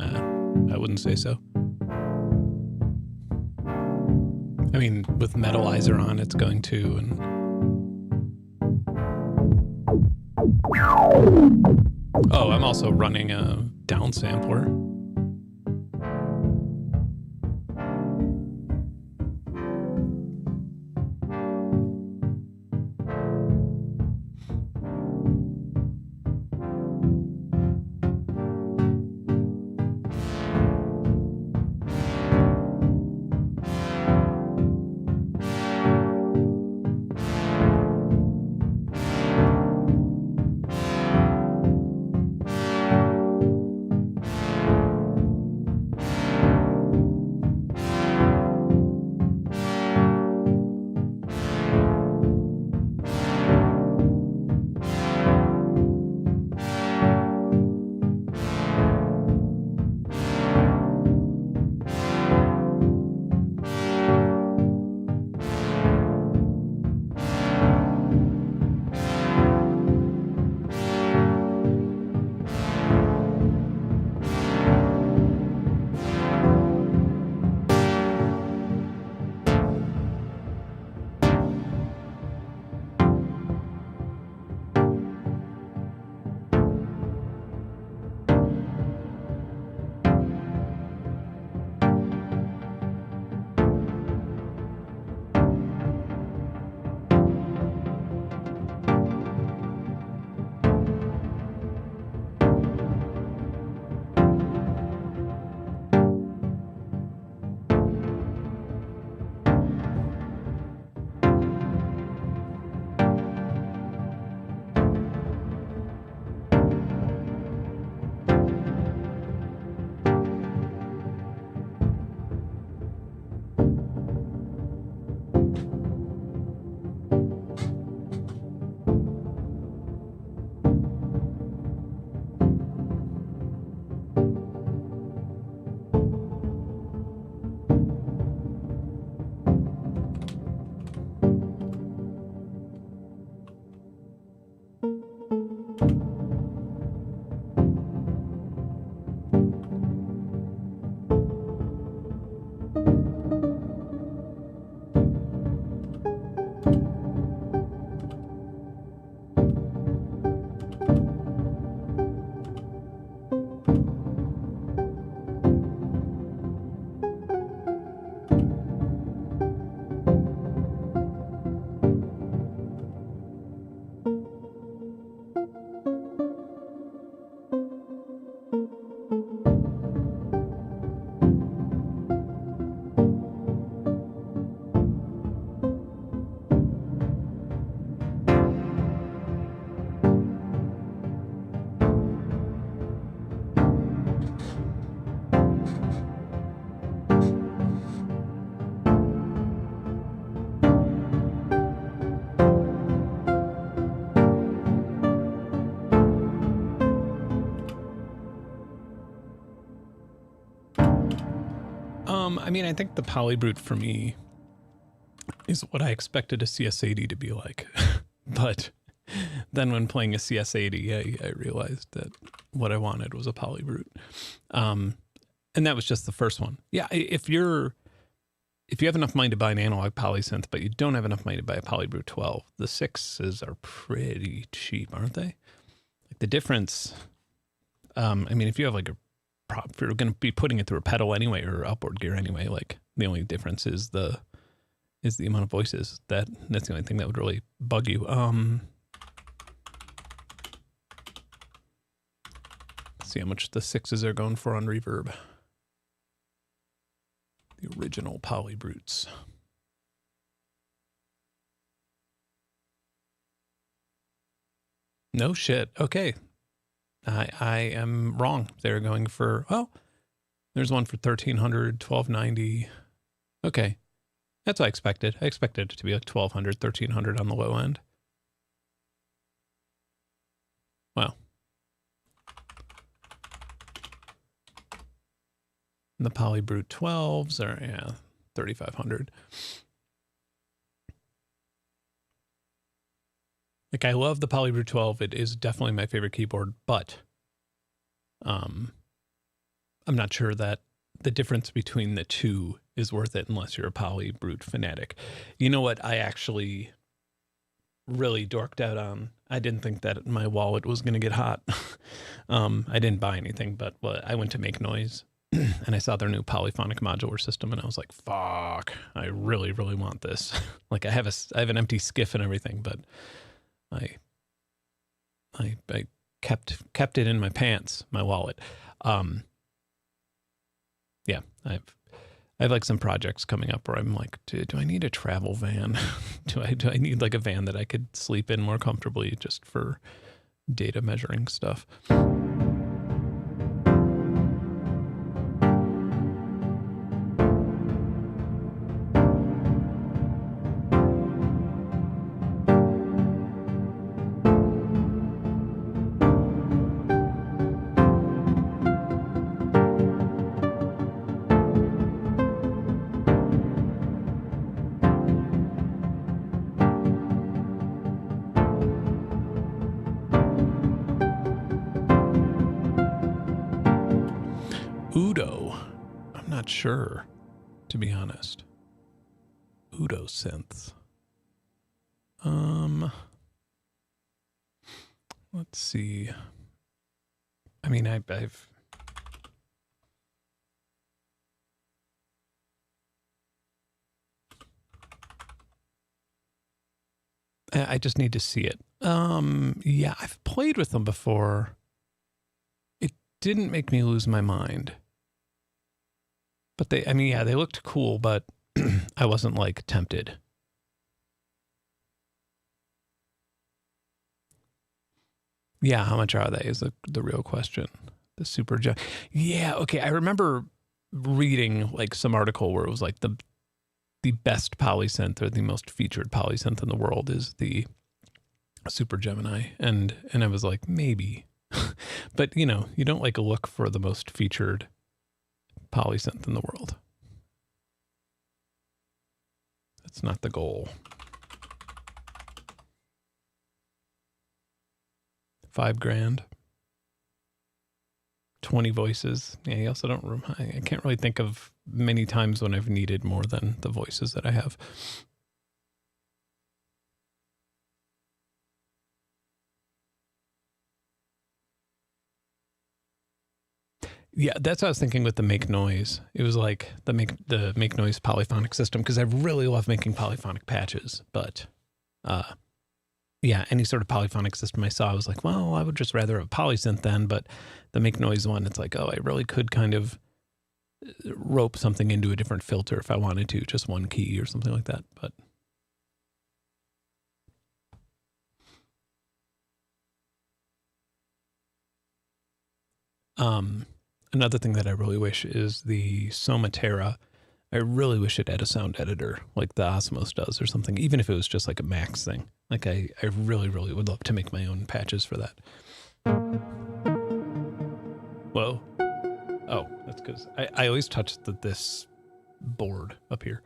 Speaker 1: I wouldn't say so. I mean, with Metalizer on, it's going to, and... Oh, I'm also running a downsampler. I mean, I think the Polybrute for me is what I expected a CS80 to be like. But then when playing a CS80, I realized that what I wanted was a Polybrute. And that was just the first one. Yeah, if you have enough money to buy an analog polysynth, but you don't have enough money to buy a Polybrute 12, the 6s are pretty cheap, aren't they? Like the difference, I mean, if you have like if you're going to be putting it through a pedal anyway or outboard gear anyway, like the only difference is the amount of voices. That's the only thing that would really bug you. Let's see how much the 6s are going for on Reverb. The original Polybrutes. No shit. Okay. I am wrong. They're going for, oh, there's one for 1,300, 1,290. Okay. That's what I expected. I expected it to be like 1,200, 1,300 on the low end. Wow. And the Polybrute 12s are, yeah, 3,500. Like, I love the Polybrute 12. It is definitely my favorite keyboard, but I'm not sure that the difference between the two is worth it unless you're a Polybrute fanatic. You know what I actually really dorked out on? I didn't think that my wallet was going to get hot. I didn't buy anything, but I went to Make Noise and I saw their new polyphonic modular system and I was like, fuck, I really, really want this. Like I have an empty skiff and everything, but I kept it in my pants, my wallet. Yeah, I have like some projects coming up where I'm like, do I need a travel van? do I need like a van that I could sleep in more comfortably just for data measuring stuff? Udo. I'm not sure, to be honest. Udo synths. Let's see. I mean, I just need to see it. Yeah, I've played with them before. It didn't make me lose my mind. But they looked cool, but I wasn't like tempted. Yeah, how much are they is the real question. The super jump. Yeah, okay. I remember reading like some article where it was like the best polysynth or the most featured polysynth in the world is the Super Gemini. And I was like, maybe. But you know, you don't like look for the most featured polysynth in the world. That's not the goal. $5,000. 20 voices. Yeah, you also don't, I can't really think of many times when I've needed more than the voices that I have. Yeah, that's what I was thinking with the Make Noise. It was like the Make Noise polyphonic system, because I really love making polyphonic patches, but yeah, any sort of polyphonic system I saw, I was like, well, I would just rather have a polysynth then, but the Make Noise one, it's like, oh, I really could kind of rope something into a different filter if I wanted to, just one key or something like that, but another thing that I really wish is the Somatera. I really wish it had a sound editor like the Osmos does or something, even if it was just like a Max thing. Like I really, really would love to make my own patches for that. Whoa. Oh, that's because I always touch this board up here.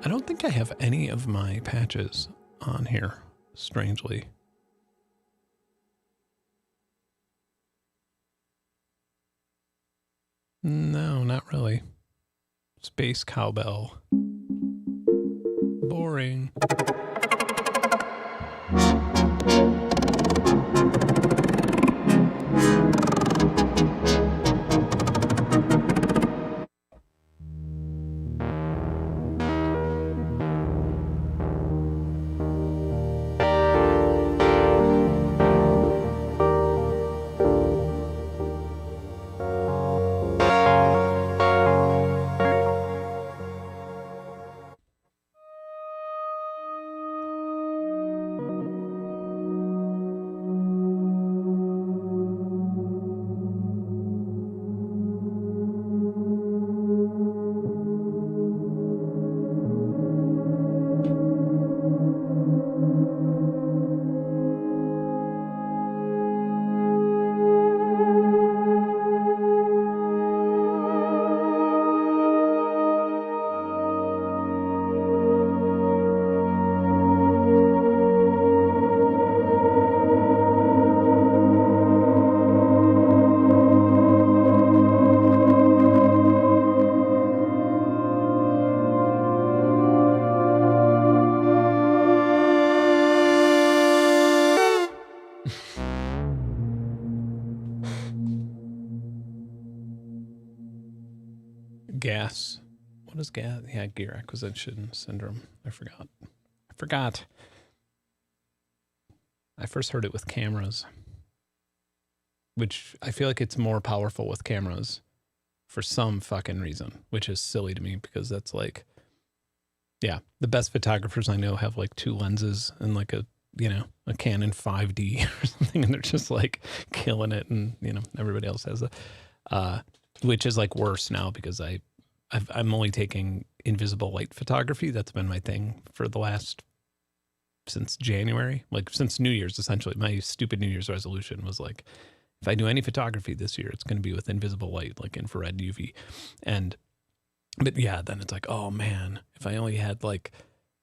Speaker 1: I don't think I have any of my patches on here, strangely. No, not really. Space cowbell. Boring. Gas. What is gas? Yeah, gear acquisition syndrome. I forgot. I first heard it with cameras, which I feel like it's more powerful with cameras for some fucking reason, which is silly to me because that's like, yeah, the best photographers I know have like 2 lenses and like a Canon 5D or something, and they're just like killing it, and everybody else has which is like worse now because I'm only taking invisible light photography. That's been my thing for the since January, like since New Year's, essentially. My stupid New Year's resolution was like, if I do any photography this year, it's going to be with invisible light, like infrared UV. But yeah, then it's like, oh man, if I only had like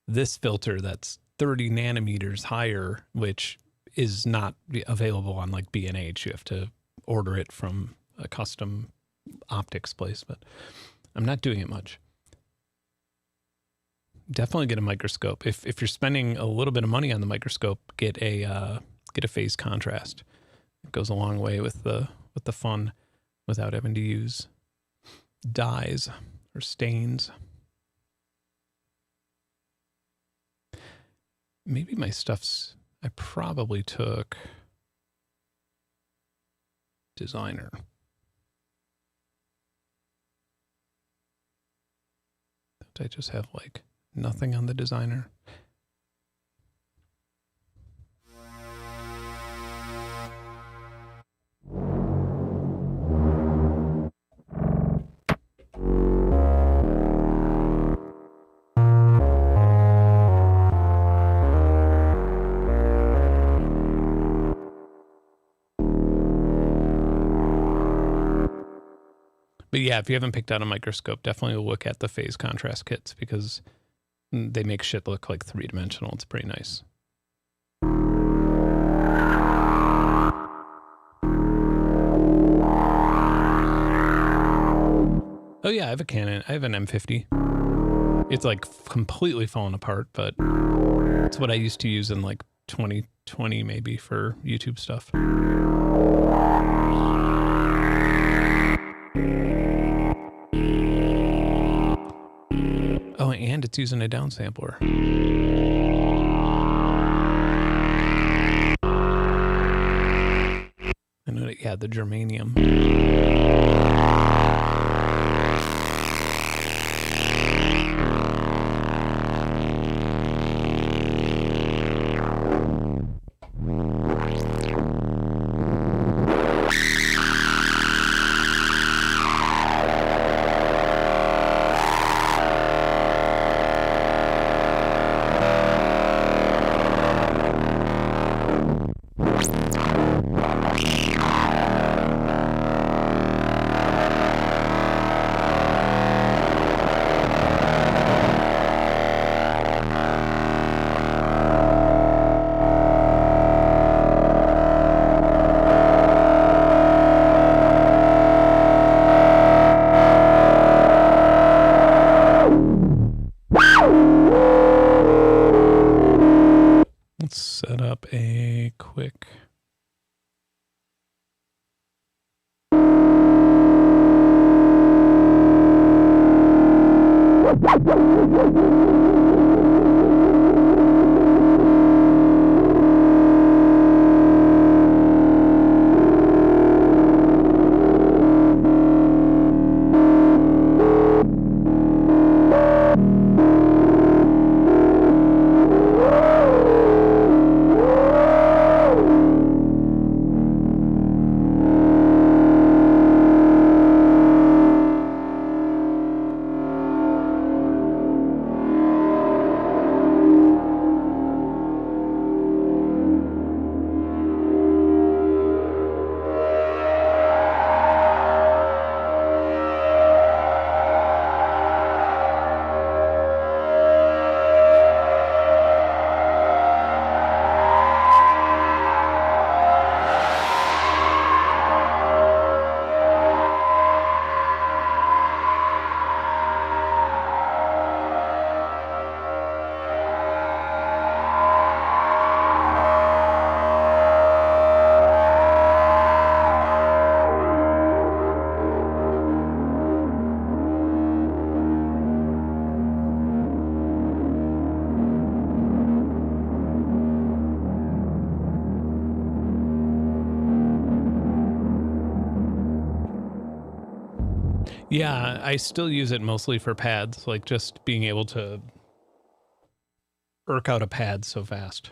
Speaker 1: this filter that's 30 nanometers higher, which is not available on like B&H. You have to order it from a custom optics place, but I'm not doing it much. Definitely get a microscope. If you're spending a little bit of money on the microscope, get a phase contrast. It goes a long way with the fun without having to use dyes or stains. Maybe my stuff's, I probably took designer. Did I just have like nothing on the designer? But yeah, if you haven't picked out a microscope, definitely look at the phase contrast kits because they make shit look like 3-dimensional. It's pretty nice. Oh yeah, I have a Canon. I have an M50. It's like completely fallen apart, but it's what I used to use in like 2020 maybe for YouTube stuff. Oh, and it's using a downsampler. I know that, yeah, the germanium. up a quick... Yeah, I still use it mostly for pads, like just being able to irk out a pad so fast.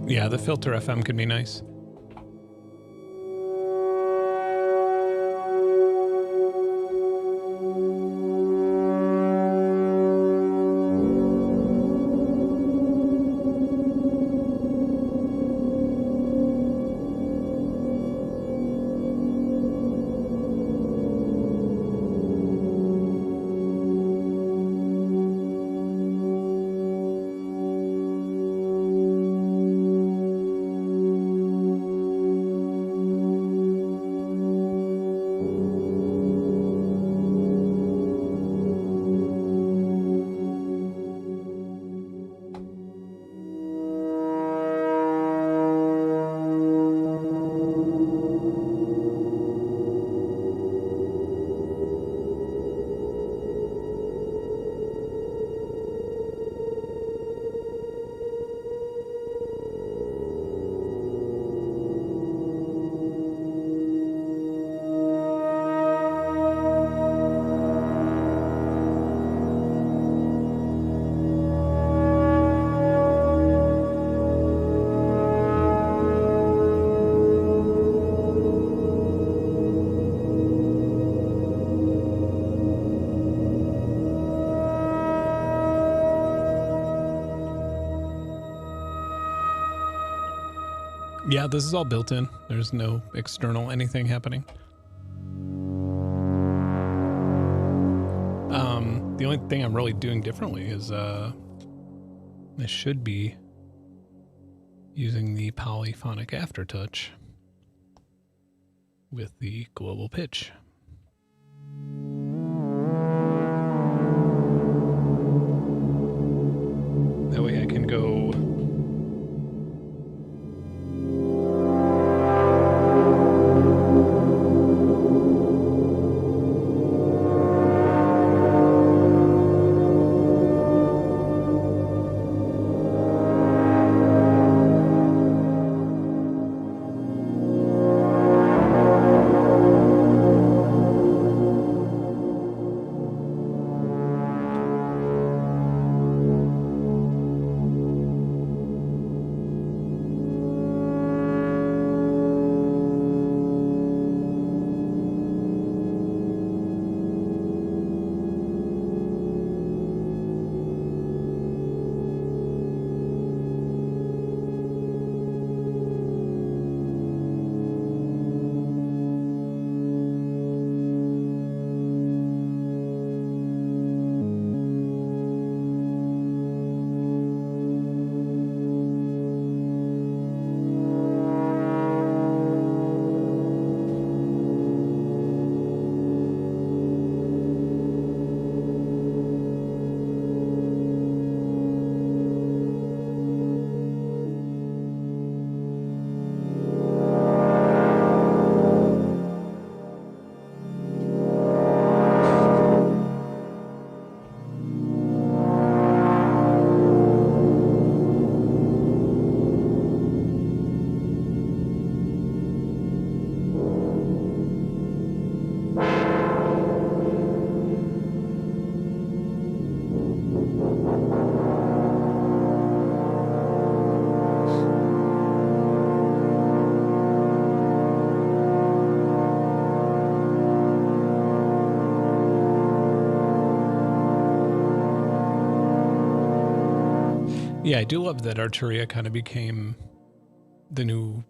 Speaker 1: Yeah, the filter FM could be nice. Yeah, this is all built in. There's no external anything happening. The only thing I'm really doing differently is I should be using the polyphonic aftertouch with the global pitch. That way I can go Yeah, I do love that Arturia kind of became the new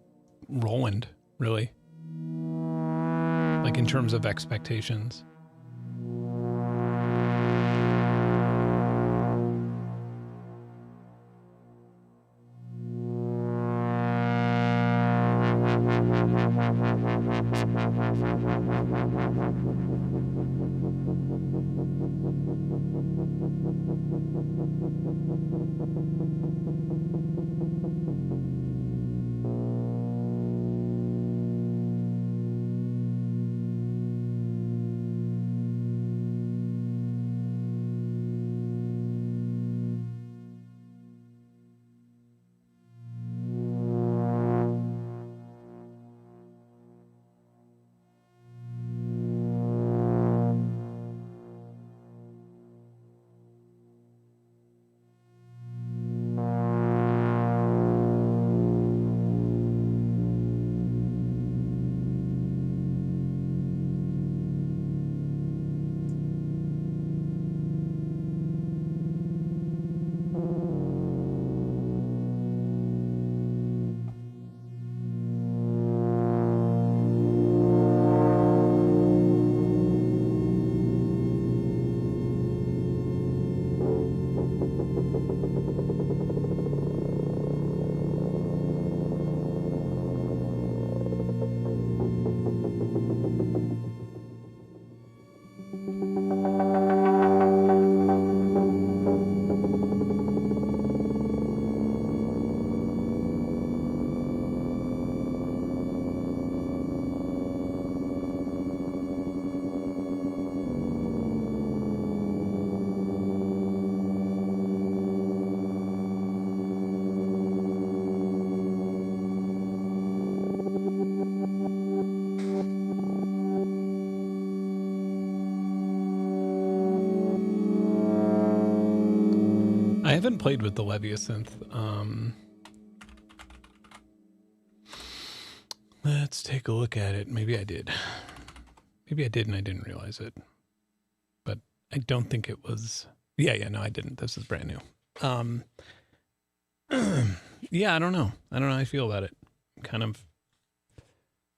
Speaker 1: Roland, really. Like in terms of expectations. haven't played with the Leviasynth. Let's take a look at it. Maybe I did. Maybe I did and I didn't realize it. But I don't think it was... Yeah, no, I didn't. This is brand new. Yeah, I don't know. I don't know how I feel about it. Kind of...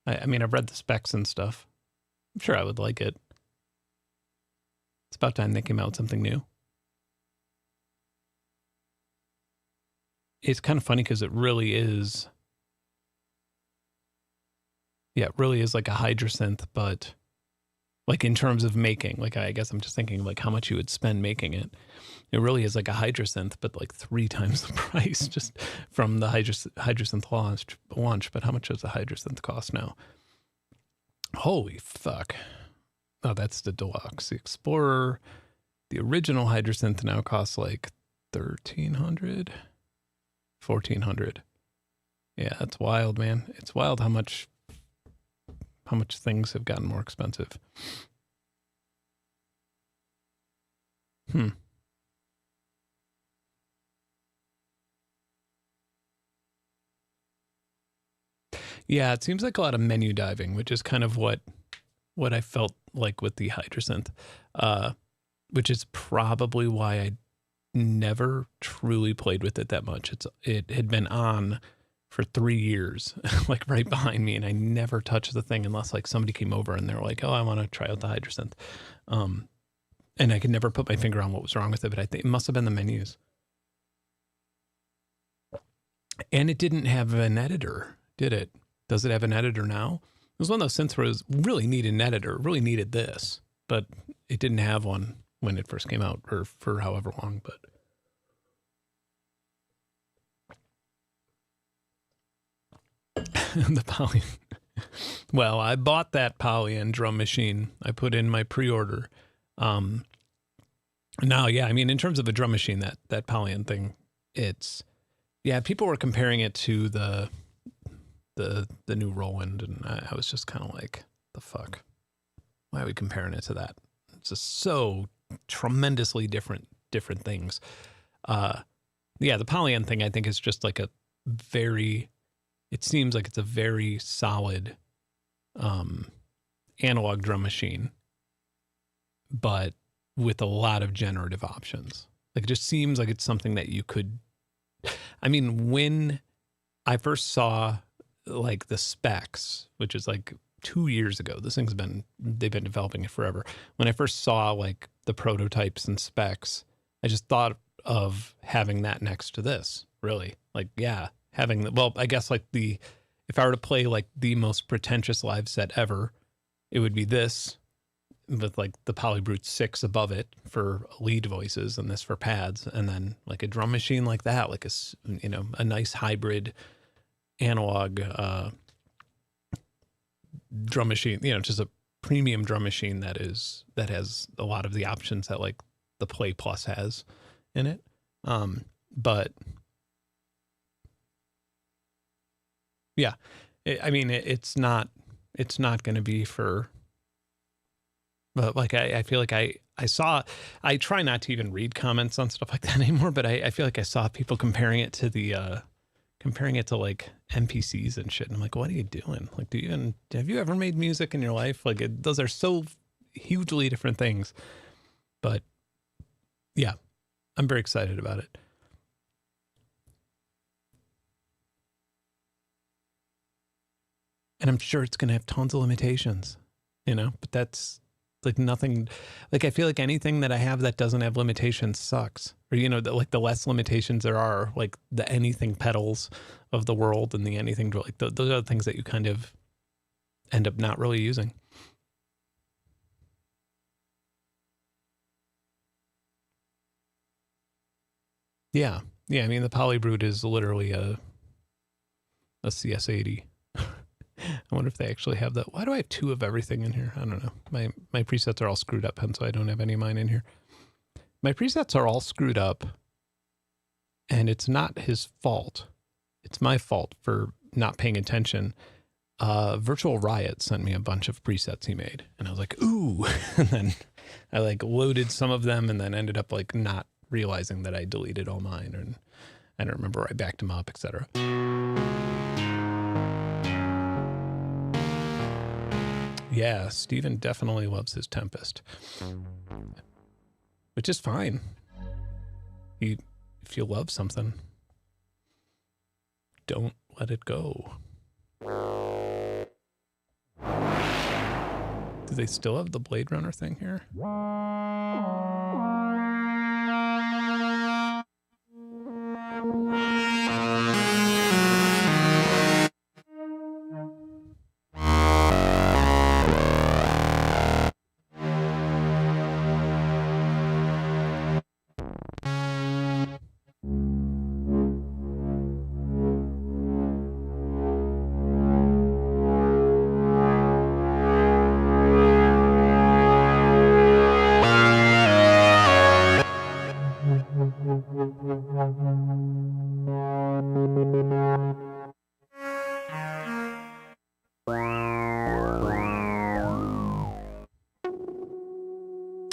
Speaker 1: I mean, I've read the specs and stuff. I'm sure I would like it. It's about time they came out with something new. It's kind of funny because it really is... Yeah, it really is like a Hydrosynth, but like in terms of making, like I guess I'm just thinking like how much you would spend making it. It really is like a Hydrosynth, but like 3 times the price just from the Hydrosynth launch. But how much does the Hydrosynth cost now? Holy fuck. Oh, that's the Deluxe. The Explorer, the original Hydrosynth now costs like $1,300, $1,400. Yeah, that's wild, man. It's wild how much things have gotten more expensive. Yeah, it seems like a lot of menu diving, which is kind of what I felt like with the Hydrosynth, which is probably why I never truly played with it that much. It had been on for 3 years, like right behind me, and I never touched the thing unless like somebody came over and they were like, "Oh, I want to try out the Hydrosynth," and I could never put my finger on what was wrong with it. But I think it must have been the menus, and it didn't have an editor, did it? Does it have an editor now? It was one of those synths where it really needed an editor, really needed this, but it didn't have one when it first came out, or for however long. But the Poly. Well, I bought that Poly drum machine. I put in my pre-order. Now, yeah, I mean, in terms of a drum machine, that Poly thing, it's, yeah, people were comparing it to the new Roland, and I was just kind of like, the fuck? Why are we comparing it to that? It's just so tremendously different things. Yeah, the Poly thing, I think, is just like a very... It seems like it's a very solid analog drum machine, but with a lot of generative options. Like, it just seems like it's something that you could... I mean, when I first saw like the specs, which is like 2 years ago, they've been developing it forever. When I first saw like the prototypes and specs, I just thought of having that next to this, really. Like, yeah. Well, I guess like if I were to play like the most pretentious live set ever, it would be this with like the Polybrute 6 above it for lead voices and this for pads. And then like a drum machine like that, like a nice hybrid analog drum machine, just a premium drum machine that has a lot of the options that like the Play Plus has in it. But yeah, I mean, it's not going to be for, but like, I feel like I try not to even read comments on stuff like that anymore, but I feel like I saw people comparing it to like NPCs and shit. And I'm like, what are you doing? Like, have you ever made music in your life? Like those are so hugely different things, but yeah, I'm very excited about it. And I'm sure it's going to have tons of limitations, but that's like nothing. Like, I feel like anything that I have that doesn't have limitations sucks. Or, like the less limitations there are, like the anything pedals of the world and the anything, like those are the things that you kind of end up not really using. Yeah. Yeah. I mean, the Polybrute is literally a CS80. I wonder if they actually have that. Why do I have 2 of everything in here? I don't know. My presets are all screwed up, hence I don't have any of mine in here. My presets are all screwed up, and it's not his fault. It's my fault for not paying attention. Virtual Riot sent me a bunch of presets he made, and I was like, ooh. And then I like loaded some of them and then ended up like not realizing that I deleted all mine, and I don't remember where I backed them up, etc. Yeah, Steven definitely loves his Tempest, which is fine. If you love something, don't let it go. Do they still have the Blade Runner thing here?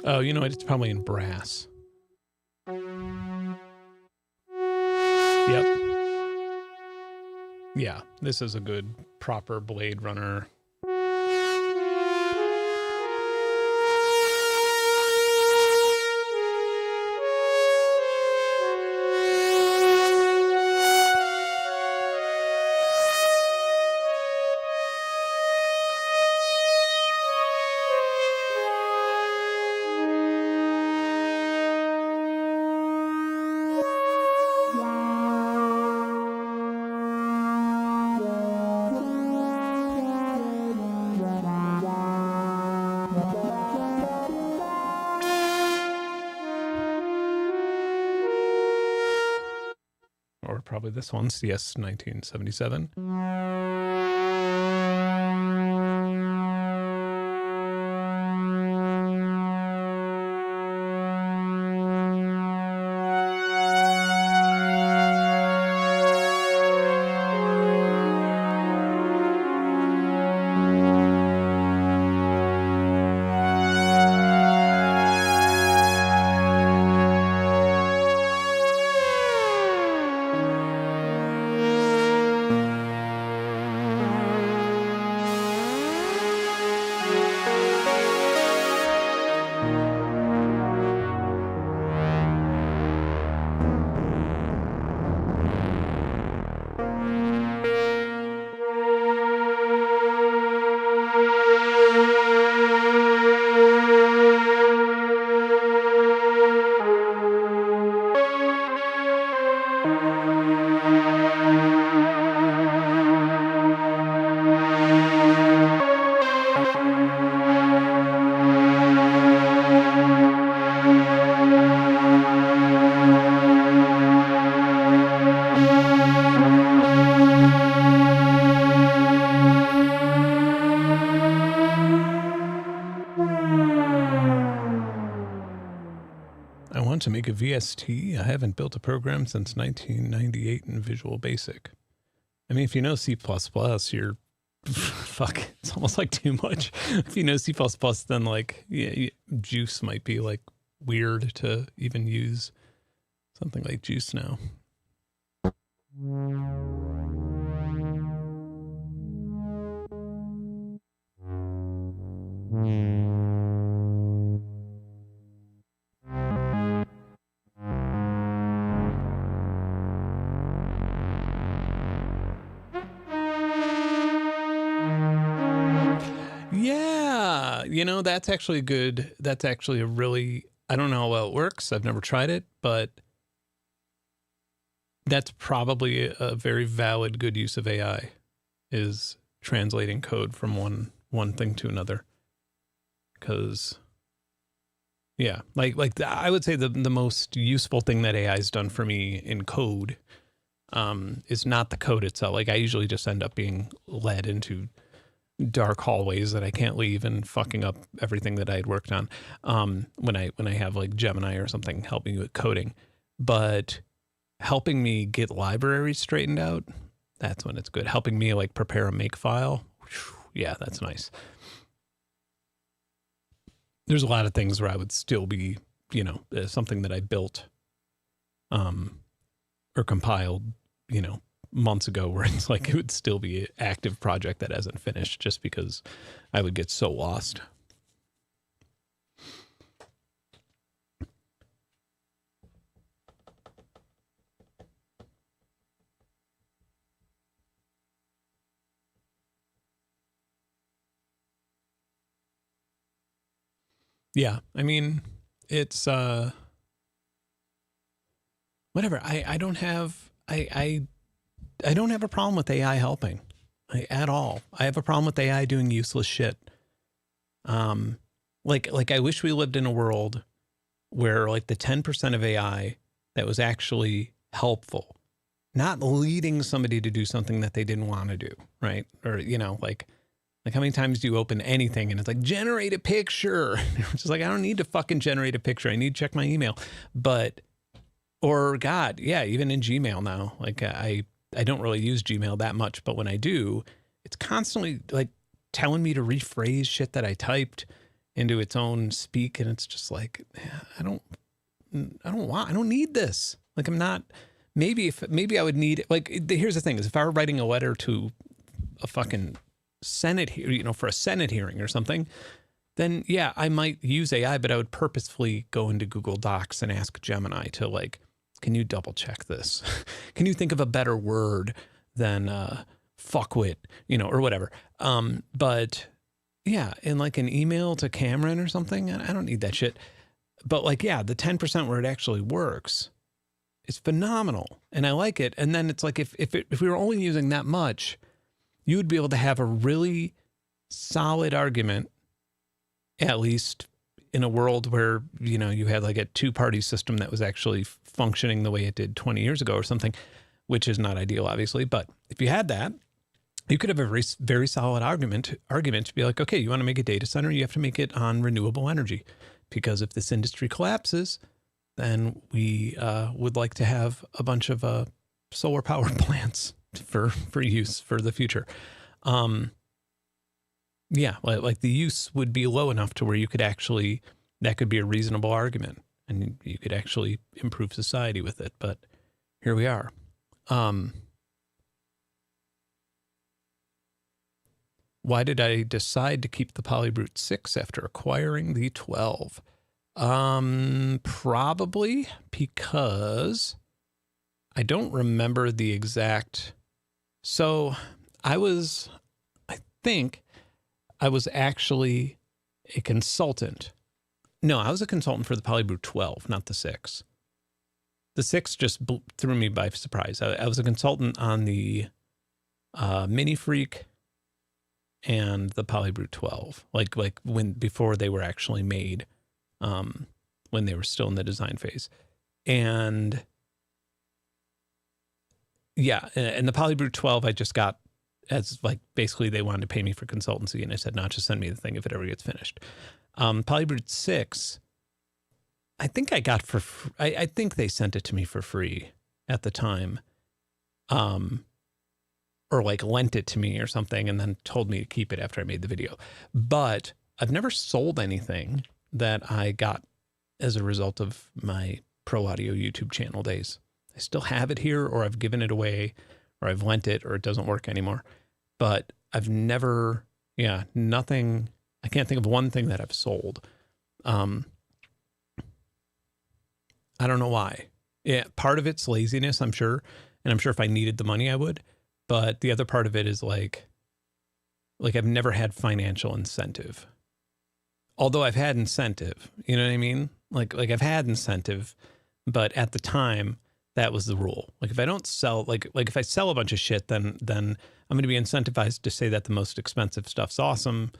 Speaker 1: Oh, you know what? It's probably in brass. Yep. Yeah, this is a good, proper Blade Runner. Or probably this one, CS 1977. To make a VST, I haven't built a program since 1998 in Visual Basic. I mean, if you know C++, you're fuck. It's almost like too much. If you know C++, then like Juice might be like weird to even use something like Juice now. You know, that's actually good. That's actually a really, I don't know how well it works. I've never tried it, but that's probably a very valid, good use of AI, is translating code from one thing to another. Because, yeah, I would say the most useful thing that AI has done for me in code is not the code itself. Like I usually just end up being led into dark hallways that I can't leave and fucking up everything that I had worked on when I have like Gemini or something helping me with coding. But helping me get libraries straightened out, that's when it's good. Helping me like prepare a make file, yeah, that's nice. There's a lot of things where I would still be, you know, something that I built or compiled, months ago, where it's like it would still be an active project that hasn't finished just because I would get so lost. Yeah, I mean, it's whatever. I don't have I don't have a problem with AI helping at all. I have a problem with AI doing useless shit. Like I wish we lived in a world where like the 10% of AI that was actually helpful, not leading somebody to do something that they didn't want to do, right? Or, like how many times do you open anything and it's like, generate a picture? It's just like, I don't need to fucking generate a picture. I need to check my email. But, or God, yeah, even in Gmail now, like I don't really use Gmail that much, but when I do, it's constantly like telling me to rephrase shit that I typed into its own speak. And it's just like, I don't need this. Like maybe I would need, like, here's the thing is if I were writing a letter to a fucking Senate, for a Senate hearing or something, then yeah, I might use AI, but I would purposefully go into Google Docs and ask Gemini to like, can you double check this? Can you think of a better word than fuckwit, or whatever. But yeah, in like an email to Cameron or something, I don't need that shit. But like, yeah, the 10% where it actually works is phenomenal. And I like it. And then it's like, if we were only using that much, you would be able to have a really solid argument, at least in a world where, you had like a two-party system that was actually functioning the way it did 20 years ago or something, which is not ideal, obviously. But if you had that, you could have a very, very solid argument to be like, okay, you want to make a data center, you have to make it on renewable energy, because if this industry collapses, then we would like to have a bunch of solar power plants for use for the future. Yeah, like the use would be low enough to where you could actually, that could be a reasonable argument and you could actually improve society with it. But here we are. Why did I decide to keep the Polybrute 6 after acquiring the 12? Probably because I don't remember the exact. So I think I was actually a consultant. No, I was a consultant for the Polybrute 12, not the 6. The 6 just threw me by surprise. I was a consultant on the Mini Freak and the Polybrute 12, like before they were actually made, when they were still in the design phase. And yeah, and the Polybrute 12 I just got as like, basically they wanted to pay me for consultancy, and I said, no, just send me the thing if it ever gets finished. Polybrute 6, I think I got I think they sent it to me for free at the time. Or like lent it to me or something and then told me to keep it after I made the video. But I've never sold anything that I got as a result of my Pro Audio YouTube channel days. I still have it here, or I've given it away, or I've lent it, or it doesn't work anymore. But I've never, nothing. I can't think of one thing that I've sold. I don't know why. Yeah, part of it's laziness, I'm sure. And I'm sure if I needed the money, I would. But the other part of it is like I've never had financial incentive. Although I've had incentive, you know what I mean? Like I've had incentive, but at the time that was the rule. Like if I don't sell, like if I sell a bunch of shit, then I'm going to be incentivized to say that the most expensive stuff's awesome,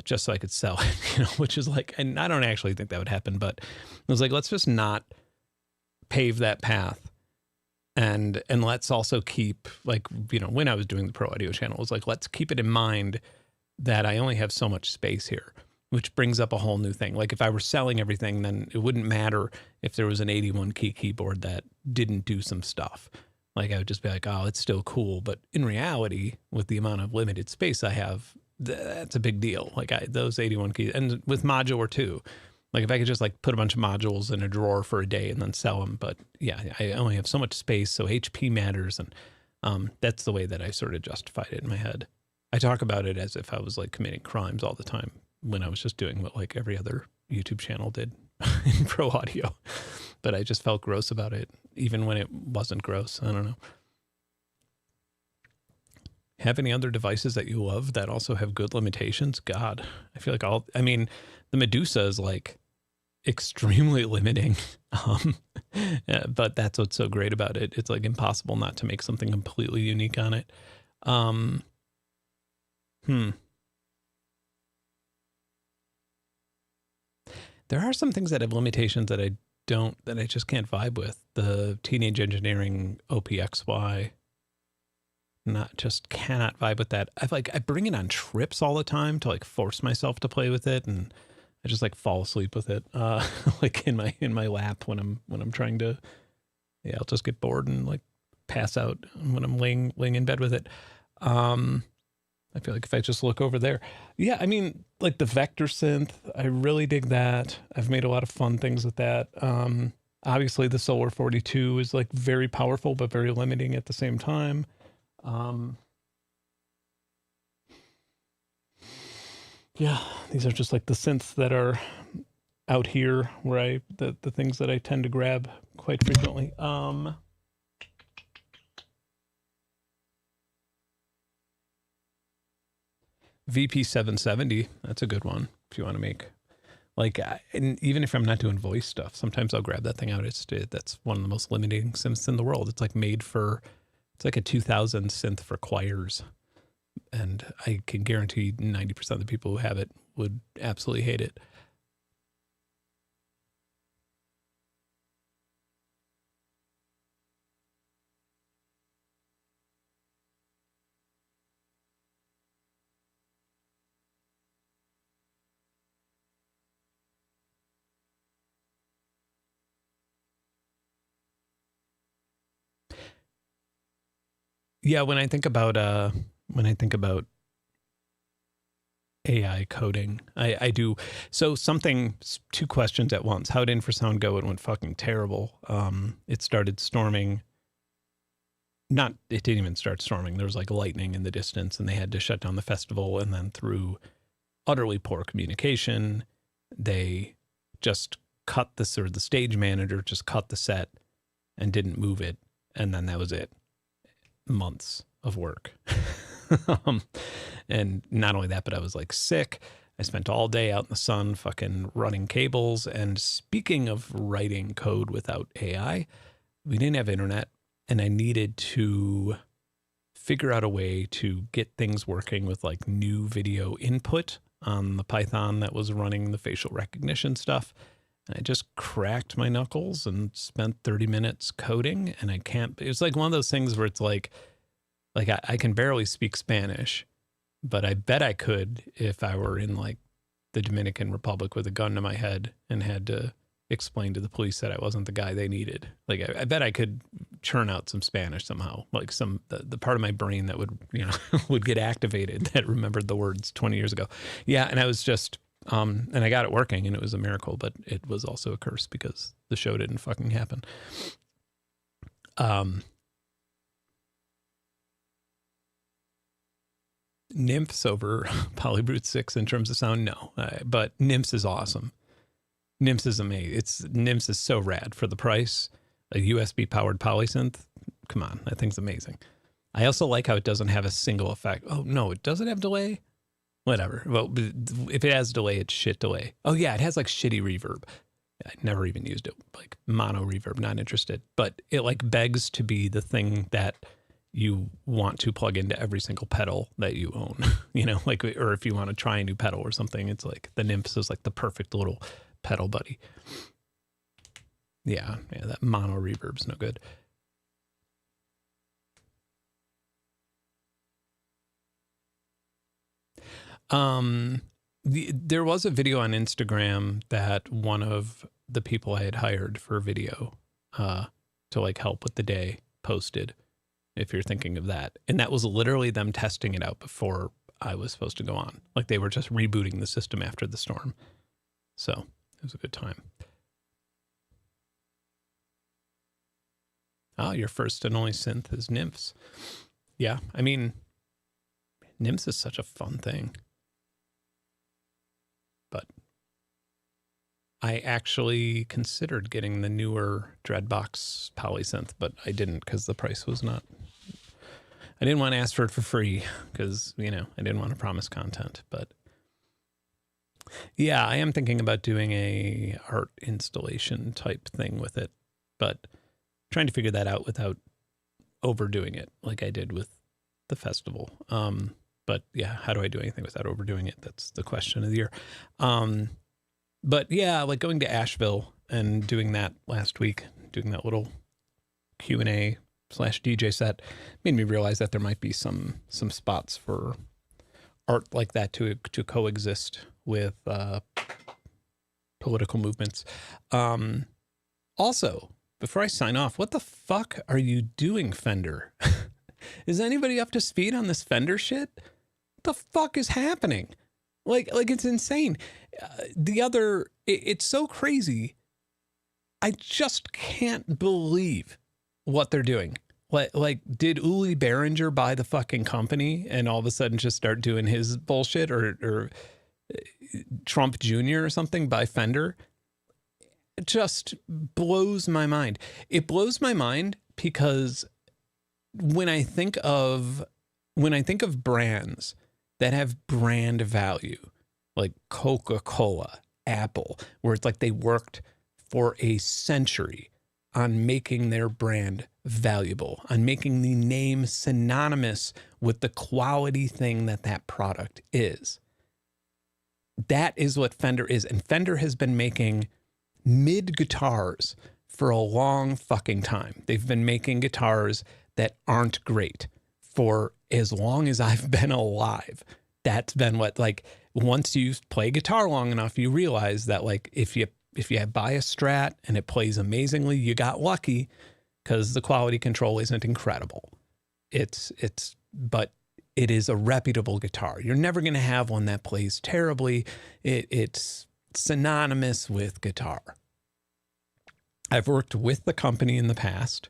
Speaker 1: just so I could sell it, which is like, and I don't actually think that would happen, but I was like, let's just not pave that path. And let's also keep, like, when I was doing the Pro Audio channel, it was like, let's keep it in mind that I only have so much space here, which brings up a whole new thing. Like if I were selling everything, then it wouldn't matter if there was an 81 key keyboard that didn't do some stuff. Like I would just be like, oh, it's still cool. But in reality, with the amount of limited space I have, that's a big deal. Like those 81 keys, and with modular too, Like if I could just like put a bunch of modules in a drawer for a day and then sell them. But yeah, I only have so much space, so HP matters. And that's the way that I sort of justified it in my head. I talk about it as if I was like committing crimes all the time when I was just doing what like every other YouTube channel did in pro audio. But I just felt gross about it, even when it wasn't gross. I don't know. Have any other devices that you love that also have good limitations? God, I feel like the Medusa is like extremely limiting. But that's what's so great about it. It's like impossible not to make something completely unique on it. There are some things that have limitations that I just can't vibe with. The Teenage Engineering OPXY, cannot vibe with that. I bring it on trips all the time to like force myself to play with it, and I just like fall asleep with it, like in my lap when I'm trying to. Yeah, I'll just get bored and like pass out when I'm laying in bed with it. I feel like if I just look over there, yeah, I mean, like the vector synth, I really dig that. I've made a lot of fun things with that. Obviously the Solar 42 is like very powerful, but very limiting at the same time. Yeah, these are just like the synths that are out here where the things that I tend to grab quite frequently. VP 770, that's a good one if you want to make like, and even if I'm not doing voice stuff, sometimes I'll grab that thing out. That's one of the most limiting synths in the world. It's like it's like a 2000 synth for choirs, and I can guarantee 90% of the people who have it would absolutely hate it. Yeah, when I think about AI coding, I do two questions at once. How did infrasound go? It went fucking terrible. It started storming. It didn't even start storming. There was like lightning in the distance, and they had to shut down the festival. And then through utterly poor communication, they just the stage manager just cut the set and didn't move it. And then that was it. Months of work. And not only that, but I was like sick. I spent all day out in the sun fucking running cables. And speaking of writing code without AI, we didn't have internet, and I needed to figure out a way to get things working with like new video input on the Python that was running the facial recognition stuff. And I just cracked my knuckles and spent 30 minutes coding, and it was like one of those things where it's like I can barely speak Spanish, but I bet I could if I were in like the Dominican Republic with a gun to my head and had to explain to the police that I wasn't the guy they needed. Like I bet I could churn out some Spanish somehow, like the part of my brain that would, would get activated that remembered the words 20 years ago. Yeah. And I was just, and I got it working, and it was a miracle, but it was also a curse because the show didn't fucking happen. Nymphs over Polybrute 6 in terms of sound, no. But Nymphs is awesome. Nymphs is amazing. Nymphs is so rad for the price. A USB powered polysynth. Come on, that thing's amazing. I also like how it doesn't have a single effect. Oh no, it doesn't have delay. Whatever. Well, if it has delay, it's shit delay. Oh yeah, it has like shitty reverb. I never even used it. Like mono reverb, not interested. But it like begs to be the thing that you want to plug into every single pedal that you own. Like, or if you want to try a new pedal or something, it's like the Nymphs is like the perfect little pedal buddy. Yeah, that mono reverb's no good. There was a video on Instagram that one of the people I had hired for video to like help with the day posted, if you're thinking of that. And that was literally them testing it out before I was supposed to go on. Like they were just rebooting the system after the storm. So It was a good time. Oh, your first and only synth is Nymphs. Yeah, I mean, Nymphs is such a fun thing. But I actually considered getting the newer Dreadbox Polysynth, but I didn't because the price was not... I didn't want to ask for it for free because, you know, I didn't want to promise content. But yeah, I am thinking about doing a art installation type thing with it, but trying to figure that out without overdoing it like I did with the festival. But yeah, how do I do anything without overdoing it? That's the question of the year. But yeah, like going to Asheville and doing that last week, doing that little Q&A / DJ set made me realize that there might be some spots for art like that to coexist with political movements. Also, before I sign off, what the fuck are you doing, Fender? Is anybody up to speed on this Fender shit? What the fuck is happening? Like it's insane. It's so crazy. I just can't believe what they're doing. Like, did Uli Behringer buy the fucking company and all of a sudden just start doing his bullshit, or Trump Jr. or something buy Fender? It just blows my mind. It blows my mind because when I think of brands that have brand value, like Coca-Cola, Apple, where it's like they worked for a century on making their brand valuable, on making the name synonymous with the quality thing that product is. That is what Fender is. And Fender has been making mid guitars for a long fucking time. They've been making guitars that aren't great for as long as I've been alive. That's been what, like, once you play guitar long enough, you realize that, like, if you buy a Strat and it plays amazingly, you got lucky because the quality control isn't incredible. But it is a reputable guitar. You're never going to have one that plays terribly. It's synonymous with guitar. I've worked with the company in the past.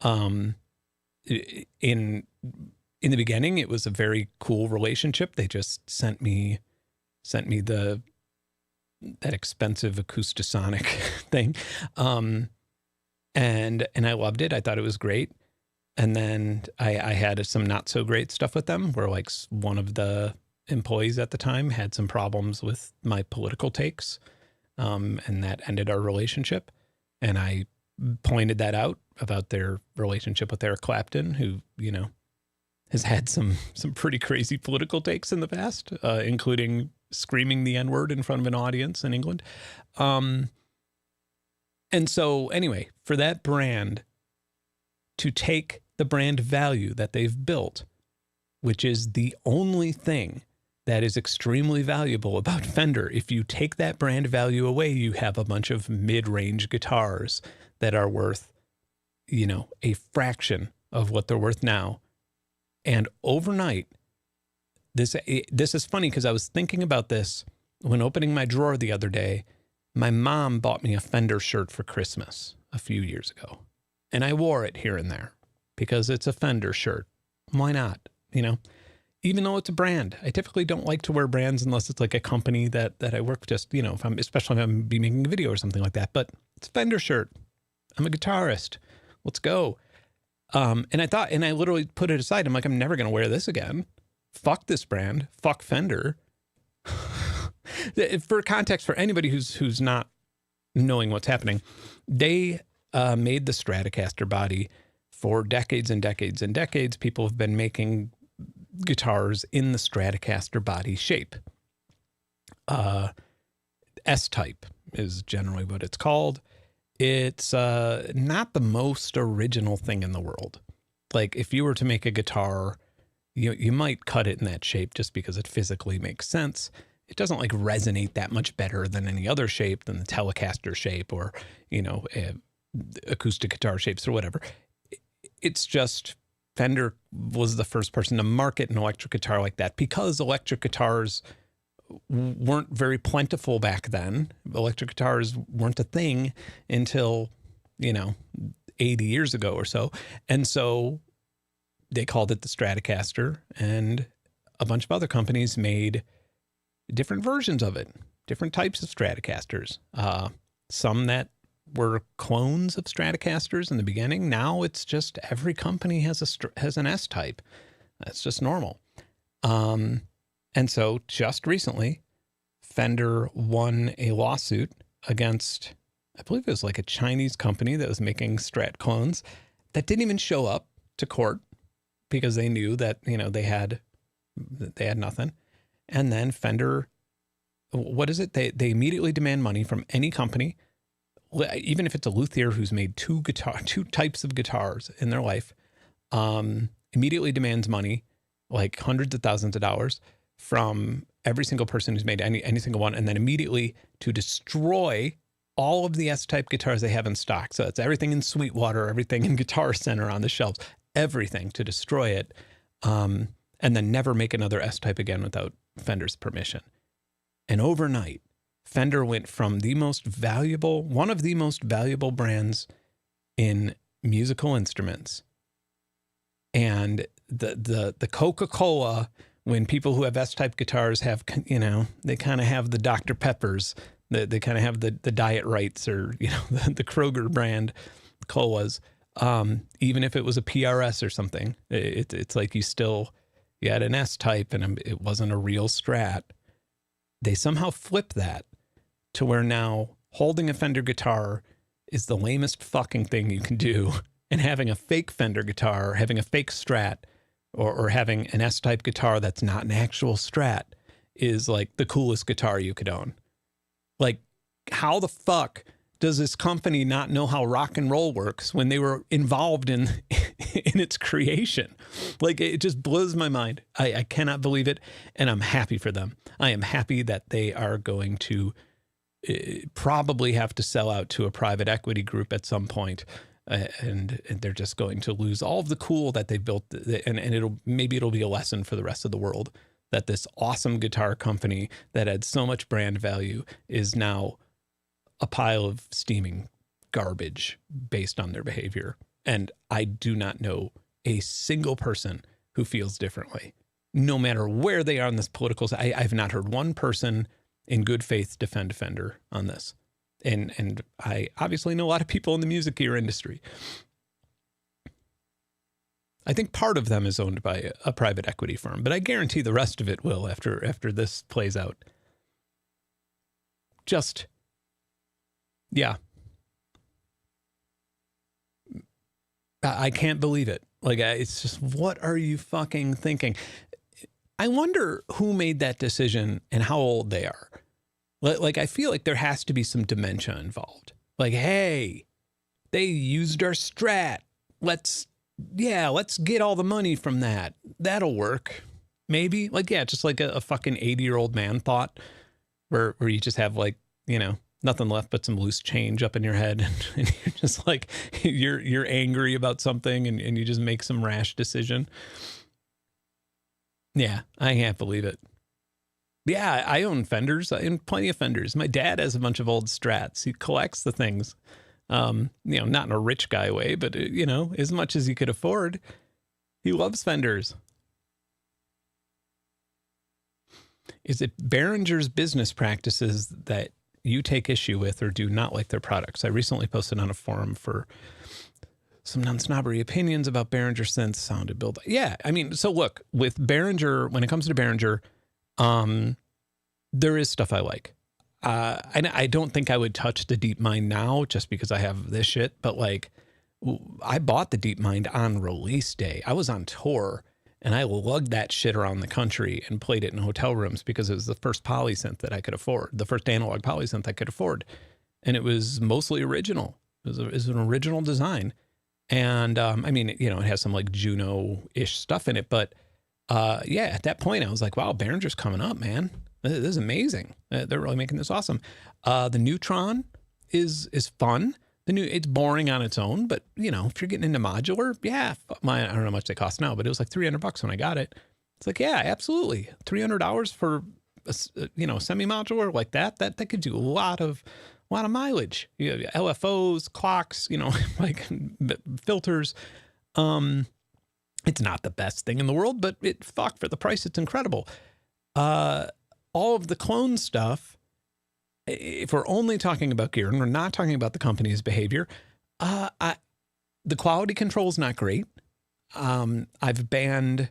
Speaker 1: In the beginning, it was a very cool relationship. They just sent me that expensive Acoustasonic thing. And I loved it. I thought it was great. And then I had some not so great stuff with them where, like, one of the employees at the time had some problems with my political takes. And that ended our relationship. And I pointed that out about their relationship with Eric Clapton, who, you know, has had some pretty crazy political takes in the past, including screaming the N-word in front of an audience in England. And so anyway, for that brand to take the brand value that they've built, which is the only thing that is extremely valuable about Fender. If you take that brand value away, you have a bunch of mid-range guitars that are worth, you know, a fraction of what they're worth now. And overnight, this is funny because I was thinking about this when opening my drawer the other day. My mom bought me a Fender shirt for Christmas a few years ago, and I wore it here and there because it's a Fender shirt. Why not? You know, even though it's a brand, I typically don't like to wear brands unless it's like a company that I work with, just, you know, especially if I'm be making a video or something like that. But it's a Fender shirt. I'm a guitarist. Let's go. And I thought, and I literally put it aside. I'm like, I'm never going to wear this again. Fuck this brand. Fuck Fender. For context, for anybody who's not knowing what's happening, they made the Stratocaster body for decades and decades and decades. People have been making guitars in the Stratocaster body shape. S-type is generally what it's called. It's not the most original thing in the world. Like, if you were to make a guitar, you might cut it in that shape just because it physically makes sense. It doesn't like resonate that much better than any other shape, than the Telecaster shape or, you know, acoustic guitar shapes or whatever. It's just Fender was the first person to market an electric guitar like that because electric guitars weren't very plentiful back then. Electric guitars weren't a thing until, 80 years ago or so. And so they called it the Stratocaster, and a bunch of other companies made different versions of it, different types of Stratocasters. Some that were clones of Stratocasters in the beginning. Now it's just every company has an S-type. That's just normal. And so just recently, Fender won a lawsuit against, I believe it was like a Chinese company that was making Strat clones that didn't even show up to court because they knew that, they had nothing. And then Fender, what is it? They immediately demand money from any company, even if it's a luthier who's made two types of guitars in their life, immediately demands money, like hundreds of thousands of dollars from every single person who's made any single one, and then immediately to destroy all of the S-type guitars they have in stock. So it's everything in Sweetwater, everything in Guitar Center on the shelves, everything to destroy it, and then never make another S-type again without Fender's permission. And overnight, Fender went from one of the most valuable brands in musical instruments. And the Coca-Cola, when people who have S-type guitars have, they kind of have the Dr. Peppers, they kind of have the Diet Rights, or, the Kroger brand colas. Even if it was a PRS or something, it's like you had an S-type and it wasn't a real Strat. They somehow flipped that to where now holding a Fender guitar is the lamest fucking thing you can do. And having a fake Fender guitar, having a fake Strat, or having an S-type guitar that's not an actual Strat is like the coolest guitar you could own. Like, how the fuck does this company not know how rock and roll works when they were involved in its creation? Like, it just blows my mind. I cannot believe it, and I'm happy for them. I am happy that they are going to probably have to sell out to a private equity group at some point, and they're just going to lose all of the cool that they built, and it'll be a lesson for the rest of the world that this awesome guitar company that had so much brand value is now a pile of steaming garbage based on their behavior. And I do not know a single person who feels differently, no matter where they are on this political side. I've not heard one person in good faith defend Fender on this. And I obviously know a lot of people in the music gear industry. I think part of them is owned by a private equity firm, but I guarantee the rest of it will after this plays out. Yeah. I can't believe it. Like, it's just, what are you fucking thinking? I wonder who made that decision and how old they are. Like, I feel like there has to be some dementia involved. Like, hey, they used our Strat. Let's get all the money from that. That'll work. Maybe. Like, yeah, just like a fucking 80-year-old man thought, where you just have, like, nothing left but some loose change up in your head, and you're just like, you're angry about something, and you just make some rash decision. Yeah, I can't believe it. Yeah, I own Fenders. I own plenty of Fenders. My dad has a bunch of old Strats. He collects the things. Not in a rich guy way, but, as much as he could afford. He loves Fenders. Is it Behringer's business practices that you take issue with or do not like their products? I recently posted on a forum for some non-snobbery opinions about Behringer synth, sound and build. Yeah, I mean, so look, with Behringer, when it comes to Behringer, there is stuff I like. And I don't think I would touch the DeepMind now just because I have this shit, but like, I bought the DeepMind on release day. I was on tour and I lugged that shit around the country and played it in hotel rooms because it was the first polysynth that I could afford, the first analog polysynth I could afford. And it was mostly original. It was an original design. And I mean, it has some like Juno-ish stuff in it, but yeah, at that point I was like, wow, Behringer's coming up, man. This is amazing. They're really making this awesome. The Neutron is fun. It's boring on its own, but if you're getting into modular, yeah, I don't know how much they cost now, but it was like $300 when I got it. It's like, yeah, absolutely. $300 for semi-modular like that could do a lot of mileage. You have LFOs, clocks, like filters. It's not the best thing in the world, but for the price, it's incredible. All of the clone stuff, if we're only talking about gear and we're not talking about the company's behavior, the quality control is not great. I've banned,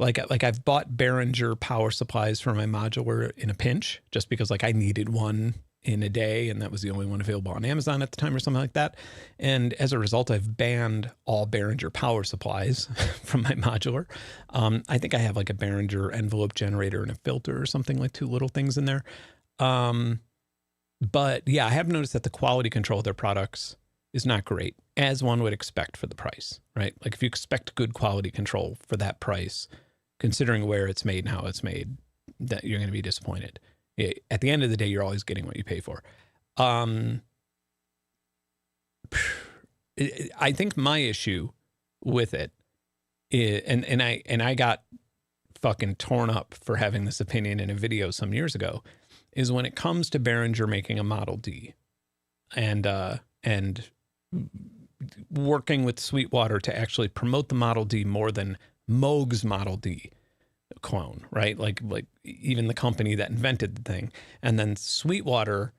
Speaker 1: I've bought Behringer power supplies for my modular in a pinch, just because I needed one in a day, and that was the only one available on Amazon at the time or something like that. And as a result, I've banned all Behringer power supplies from my modular. I think I have a Behringer envelope generator and a filter or something, 2 little things in there. But yeah, I have noticed that the quality control of their products is not great, as one would expect for the price, right? If you expect good quality control for that price, considering where it's made and how it's made, that you're going to be disappointed. At the end of the day, you're always getting what you pay for. I think my issue with it is, and I got fucking torn up for having this opinion in a video some years ago, is when it comes to Behringer making a Model D and working with Sweetwater to actually promote the Model D more than Moog's Model D clone, right? Like even the company that invented the thing. And then Sweetwater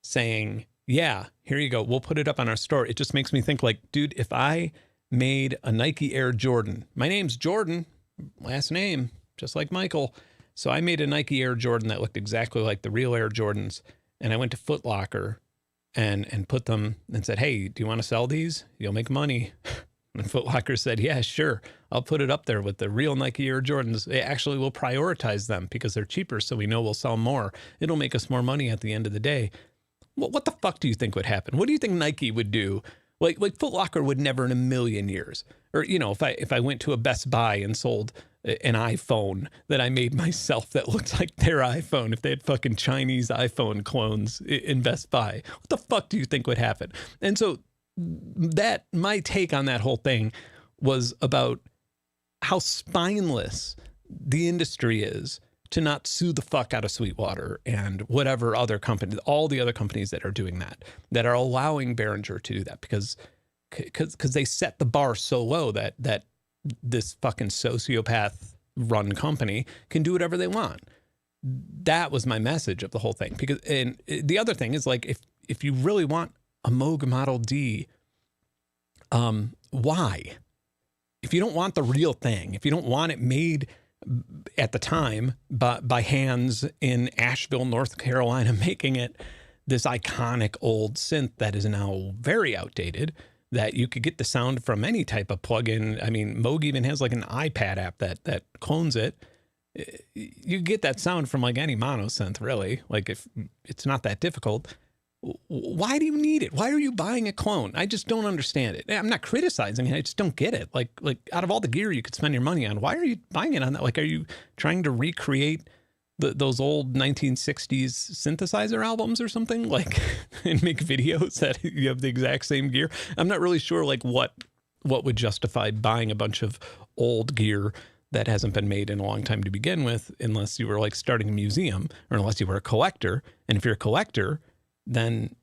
Speaker 1: saying, yeah, here you go, we'll put it up on our store. It just makes me think dude, if I made a Nike Air Jordan, my name's Jordan, last name, just like Michael. So I made a Nike Air Jordan that looked exactly like the real Air Jordans. And I went to Foot Locker and put them and said, hey, do you want to sell these? You'll make money. And Foot Locker said, yeah, sure. I'll put it up there with the real Nike Air Jordans. They actually will prioritize them because they're cheaper, so we know we'll sell more. It'll make us more money at the end of the day. What the fuck do you think would happen? What do you think Nike would do? Like Foot Locker would never in a million years. Or, if I went to a Best Buy and sold an iPhone that I made myself that looked like their iPhone, if they had fucking Chinese iPhone clones in Best Buy, what the fuck do you think would happen? And so my take on that whole thing was about how spineless the industry is to not sue the fuck out of Sweetwater and whatever other companies, all the other companies that are doing that are allowing Behringer to do that because they set the bar so low that this fucking sociopath run company can do whatever they want. That was my message of the whole thing. And the other thing is if you really want a Moog Model D, why? If you don't want the real thing, if you don't want it made at the time by hands in Asheville, North Carolina, making it this iconic old synth that is now very outdated, that you could get the sound from any type of plugin. I mean, Moog even has an iPad app that clones it. You get that sound from any mono synth, really. If it's not that difficult. Why do you need it? Why are you buying a clone? I just don't understand it. I'm not criticizing it. I just don't get it. Like out of all the gear you could spend your money on, why are you buying it on that? Are you trying to recreate those old 1960s synthesizer albums or something? And make videos that you have the exact same gear? I'm not really sure what would justify buying a bunch of old gear that hasn't been made in a long time to begin with, unless you were starting a museum or unless you were a collector. And if you're a collector, then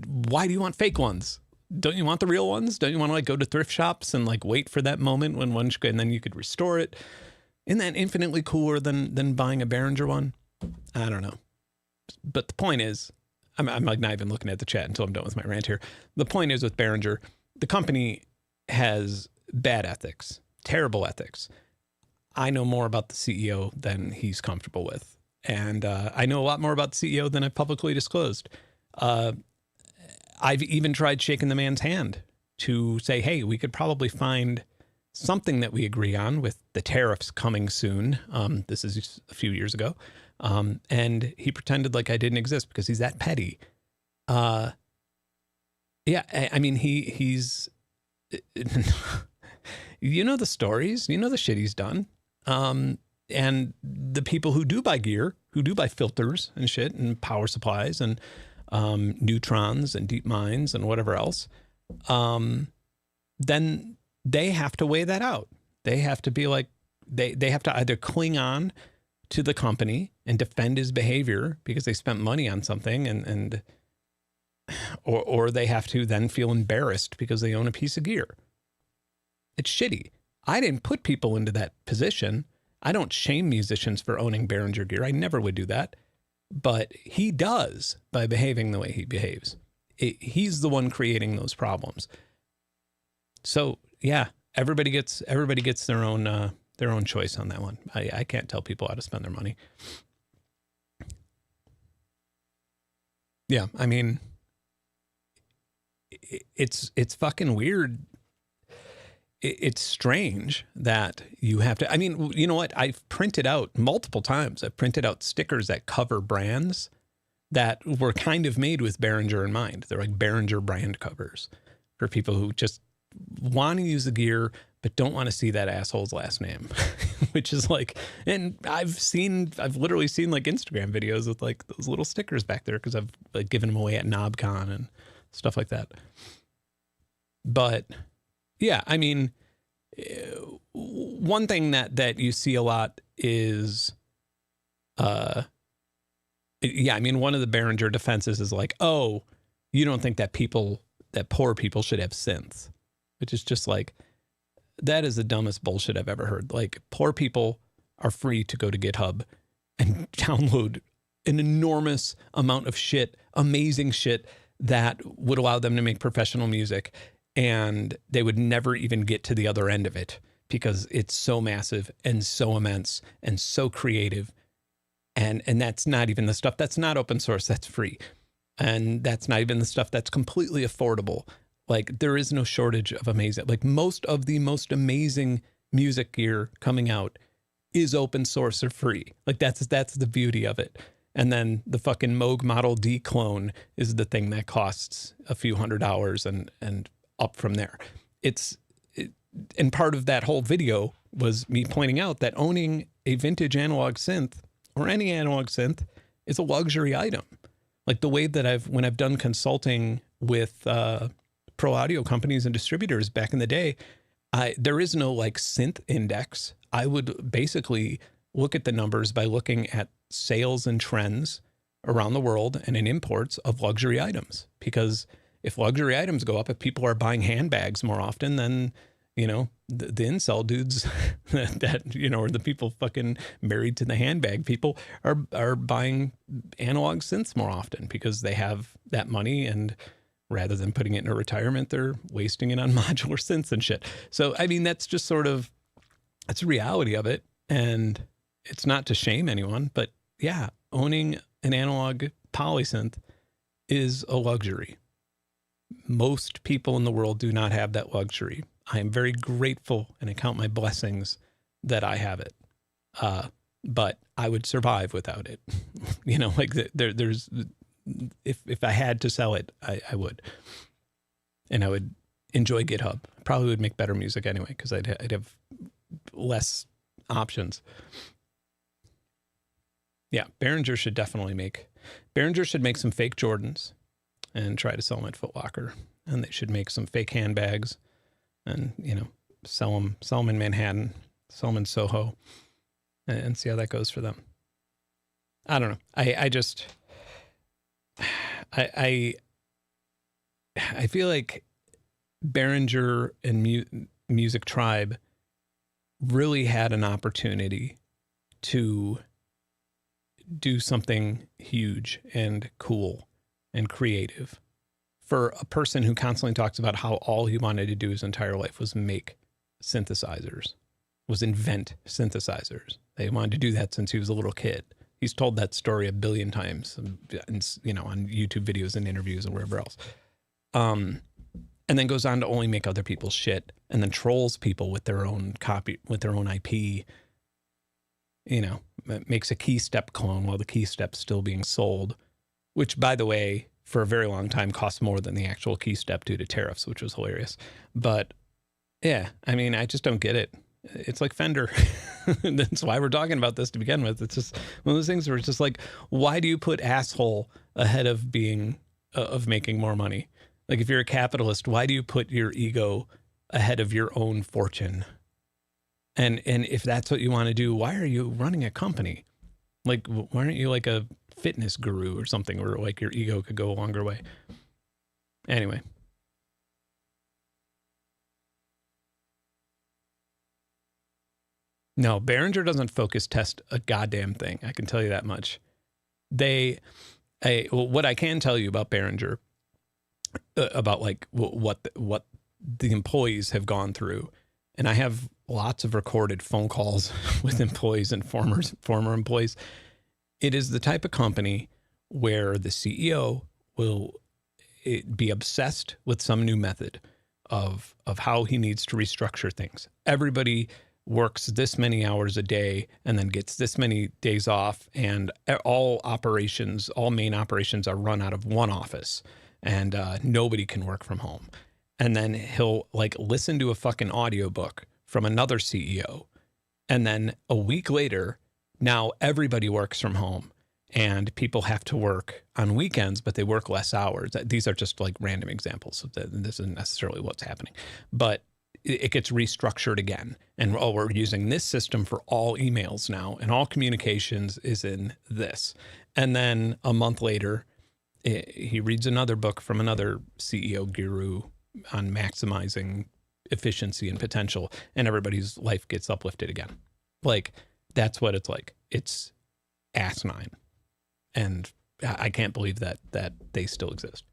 Speaker 1: why do you want fake ones? Don't you want the real ones? Don't you want to go to thrift shops and wait for that moment when one's good and then you could restore it? Isn't that infinitely cooler than buying a Behringer one? I don't know. But the point is, I'm not even looking at the chat until I'm done with my rant here. The point is with Behringer, the company has bad ethics, terrible ethics. I know more about the CEO than he's comfortable with. And I know a lot more about the CEO than I've publicly disclosed. I've even tried shaking the man's hand to say, hey, we could probably find something that we agree on with the tariffs coming soon. This is a few years ago. And he pretended like I didn't exist because he's that petty. Yeah, I mean, he's, the stories, the shit he's done. And the people who do buy gear, who do buy filters and shit and power supplies and neutrons and deep mines and whatever else, then they have to weigh that out. They have to be they have to either cling on to the company and defend his behavior because they spent money on something, or they have to then feel embarrassed because they own a piece of gear. It's shitty. I didn't put people into that position. I don't shame musicians for owning Behringer gear. I never would do that. But he does by behaving the way he behaves. He's the one creating those problems. So yeah, everybody gets their own choice on that one. I can't tell people how to spend their money. Yeah, I mean, it's fucking weird. It's strange that you have to, I mean, you know what? I've printed out multiple times. I've printed out stickers that cover brands that were kind of made with Behringer in mind. They're like Behringer brand covers for people who just want to use the gear, but don't want to see that asshole's last name, which is like, and I've literally seen like Instagram videos with like those little stickers back there because I've like given them away at KnobCon and stuff like that. But yeah, I mean, one thing that you see a lot is, yeah, I mean, one of the Behringer defenses is like, oh, you don't think that poor people should have synths, which is just like, that is the dumbest bullshit I've ever heard. Like, poor people are free to go to GitHub and download an enormous amount of shit, amazing shit that would allow them to make professional music. And they would never even get to the other end of it because it's so massive and so immense and so creative. And that's not even the stuff that's not open source, that's free. And that's not even the stuff that's completely affordable. Like, there is no shortage of amazing, like most of the most amazing music gear coming out is open source or free. Like that's the beauty of it. And then the fucking Moog Model D clone is the thing that costs a few $100 and up from there. And part of that whole video was me pointing out that owning a vintage analog synth or any analog synth is a luxury item. Like the way that when I've done consulting with pro audio companies and distributors back in the day, there is no like synth index. I would basically look at the numbers by looking at sales and trends around the world and in imports of luxury items, because if luxury items go up, if people are buying handbags more often, then, you know, the incel dudes that, you know, or the people fucking married to the handbag people are buying analog synths more often because they have that money, and rather than putting it in a retirement, they're wasting it on modular synths and shit. So, I mean, that's just sort of, that's the reality of it. And it's not to shame anyone, but yeah, owning an analog polysynth is a luxury. Most people in the world do not have that luxury. I am very grateful and I count my blessings that I have it. But I would survive without it. You know, like there's, if I had to sell it, I would. And I would enjoy GitHub. Probably would make better music anyway, because I'd have less options. Yeah, Behringer should make some fake Jordans and try to sell them at Foot Locker. And they should make some fake handbags and, you know, sell them in Manhattan, sell them in Soho, and see how that goes for them. I don't know. I feel like Behringer and Music Tribe really had an opportunity to do something huge and cool and creative for a person who constantly talks about how all he wanted to do his entire life was make synthesizers, was invent synthesizers. They wanted to do that since he was a little kid. He's told that story a billion times, you know, on YouTube videos and interviews and wherever else. And then goes on to only make other people's shit, and then trolls people with their own copy, with their own IP. You know, makes a keystep clone while the keystep's still being sold, which, by the way, for a very long time cost more than the actual keystep due to tariffs, which was hilarious. But yeah, I mean, I just don't get it. It's like Fender. That's why we're talking about this to begin with. It's just one of those things where it's just like, why do you put asshole ahead of being, of making more money? Like, if you're a capitalist, why do you put your ego ahead of your own fortune? And if that's what you want to do, why are you running a company? Like, why aren't you like a fitness guru or something where like your ego could go a longer way? Anyway. No, Behringer doesn't focus test a goddamn thing. I can tell you that much. What I can tell you about Behringer, about like what the employees have gone through, and I have lots of recorded phone calls with employees and former employees. It is the type of company where the CEO will be obsessed with some new method of how he needs to restructure things. Everybody works this many hours a day and then gets this many days off, and all main operations are run out of one office, and nobody can work from home. And then he'll like listen to a fucking audiobook from another CEO, and then a week later, now everybody works from home and people have to work on weekends, but they work less hours. These are just like random examples. This isn't necessarily what's happening, but it gets restructured again. And we're using this system for all emails now, and all communications is in this. And then a month later, he reads another book from another CEO guru on maximizing efficiency and potential, and everybody's life gets uplifted again. Like, that's what it's like. It's asinine. And I can't believe that they still exist.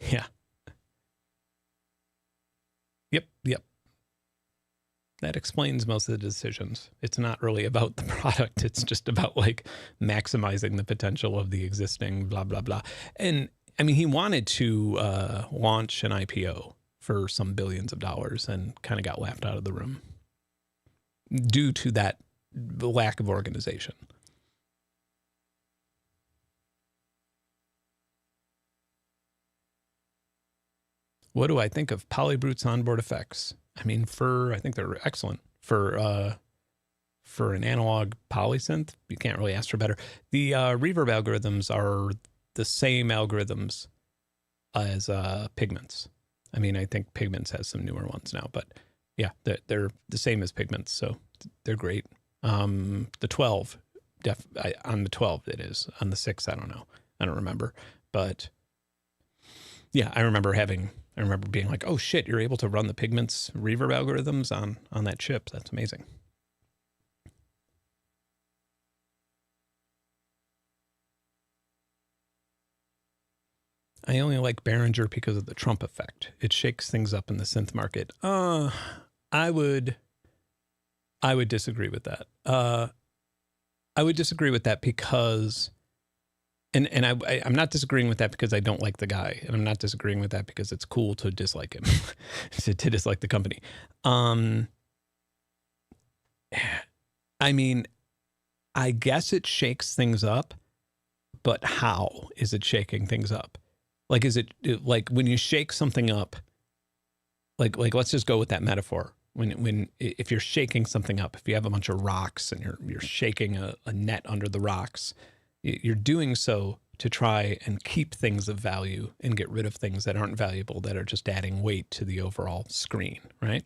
Speaker 1: Yeah. Yep. That explains most of the decisions. It's not really about the product. It's just about like maximizing the potential of the existing blah, blah, blah. And I mean, he wanted to launch an IPO for some billions of dollars and kind of got laughed out of the room due to that lack of organization. What do I think of Polybrute's onboard effects? I mean, I think they're excellent for an analog polysynth. You can't really ask for better. The reverb algorithms are the same algorithms as Pigments. I mean, I think Pigments has some newer ones now, but yeah, they're the same as Pigments, so they're great. The 12, on the 12 it is. On the 6, I don't know. I don't remember. But yeah, I remember being like, oh shit, you're able to run the Pigments reverb algorithms on that chip. That's amazing. I only like Behringer because of the Trump effect. It shakes things up in the synth market. I would disagree with that. I would disagree with that because, and I'm not disagreeing with that because I don't like the guy, and I'm not disagreeing with that because it's cool to dislike him, to dislike the company. I mean, I guess it shakes things up, but how is it shaking things up? Like, is it like when you shake something up, like let's just go with that metaphor. If you're shaking something up, if you have a bunch of rocks and you're shaking a net under the rocks, you're doing so to try and keep things of value and get rid of things that aren't valuable, that are just adding weight to the overall screen, right?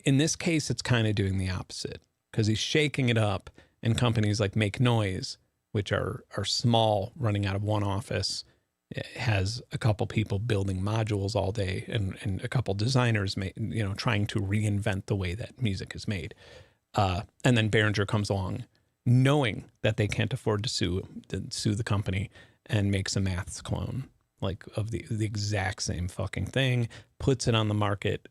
Speaker 1: In this case, it's kind of doing the opposite, because he's shaking it up, and companies like Make Noise, which are small, running out of one office, it has a couple people building modules all day, and a couple designers trying to reinvent the way that music is made. And then Behringer comes along, knowing that they can't afford to sue the company, and makes a maths clone like of the exact same fucking thing, puts it on the market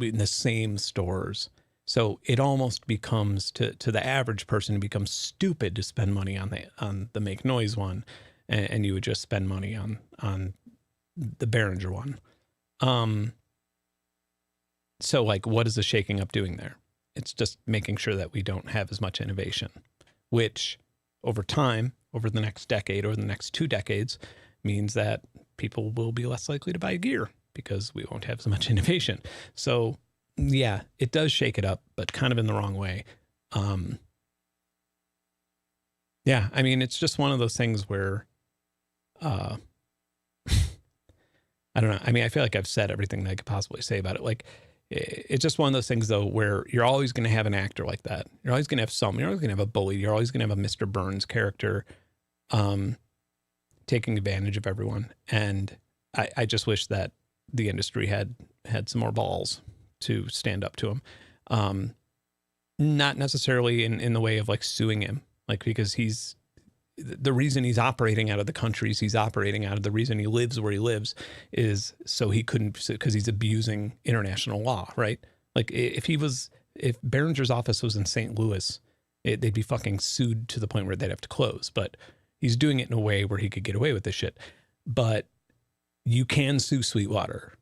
Speaker 1: in the same stores. So it almost becomes, to the average person, it becomes stupid to spend money on the Make Noise one, and you would just spend money on the Behringer one. So like, what is the shaking up doing there? It's just making sure that we don't have as much innovation, which over time, over the next decade, or the next 2 decades, means that people will be less likely to buy gear because we won't have so much innovation. So yeah, it does shake it up, but kind of in the wrong way. Yeah, I mean, it's just one of those things where I don't know. I mean, I feel like I've said everything that I could possibly say about it. Like, it's just one of those things, though, where you're always going to have an actor like that. You're always going to have you're always going to have a bully. You're always going to have a Mr. Burns character taking advantage of everyone. And I just wish that the industry had some more balls to stand up to him. Not necessarily in the way of like suing him, like, because the reason he's operating out of the countries he's operating out of, the reason he lives where he lives is so he couldn't, because he's abusing international law, right? Like if Behringer's office was in St. Louis, they'd be fucking sued to the point where they'd have to close. But he's doing it in a way where he could get away with this shit. But you can sue Sweetwater.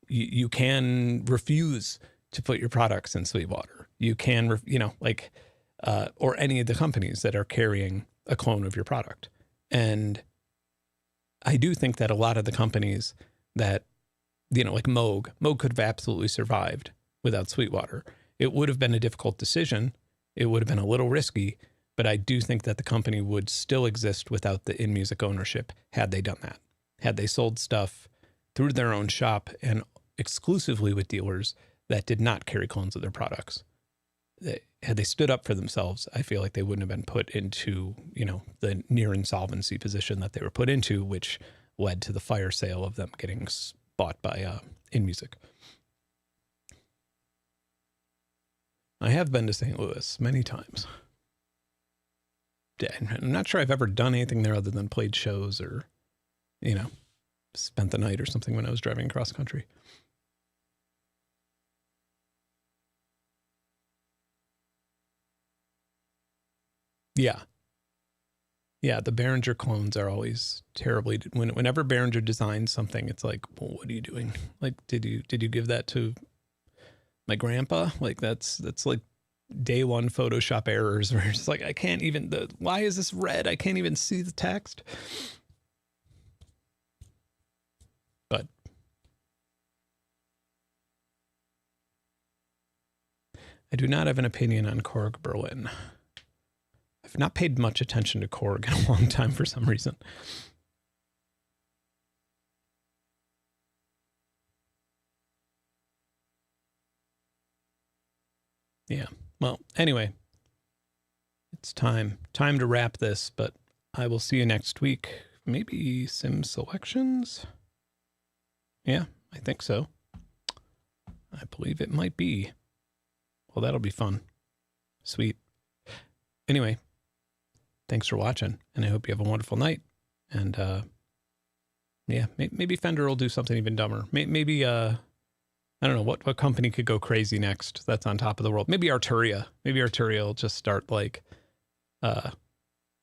Speaker 1: You can refuse to put your products in Sweetwater. You can, or any of the companies that are carrying a clone of your product. And I do think that a lot of the companies that, like Moog could have absolutely survived without Sweetwater. It would have been a difficult decision. It would have been a little risky, but I do think that the company would still exist without the InMusic ownership had they done that. Had they sold stuff through their own shop and exclusively with dealers that did not carry clones of their products. Had they stood up for themselves, I feel like they wouldn't have been put into, the near insolvency position that they were put into, which led to the fire sale of them getting bought by InMusic. I have been to St. Louis many times. I'm not sure I've ever done anything there other than played shows or, spent the night or something when I was driving across country. Yeah. Yeah, the Behringer clones are always terribly, whenever Behringer designs something, it's like, well, what are you doing? Like, did you give that to my grandpa? Like that's like day one Photoshop errors where it's like, I can't even, why is this red? I can't even see the text. But I do not have an opinion on Korg Berlin. I've not paid much attention to Korg in a long time for some reason. Yeah. Well, anyway, it's time to wrap this, but I will see you next week. Maybe sim selections. Yeah, I think so. I believe it might be. Well, that'll be fun. Sweet. Anyway, thanks for watching, and I hope you have a wonderful night. And yeah, maybe Fender will do something even dumber. Maybe I don't know what company could go crazy next. That's on top of the world. Maybe Arturia. Maybe Arturia will just start like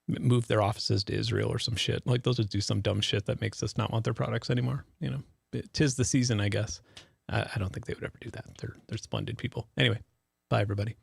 Speaker 1: move their offices to Israel or some shit. Like they'll just do some dumb shit that makes us not want their products anymore. Tis the season, I guess. I don't think they would ever do that. They're splendid people. Anyway, bye everybody.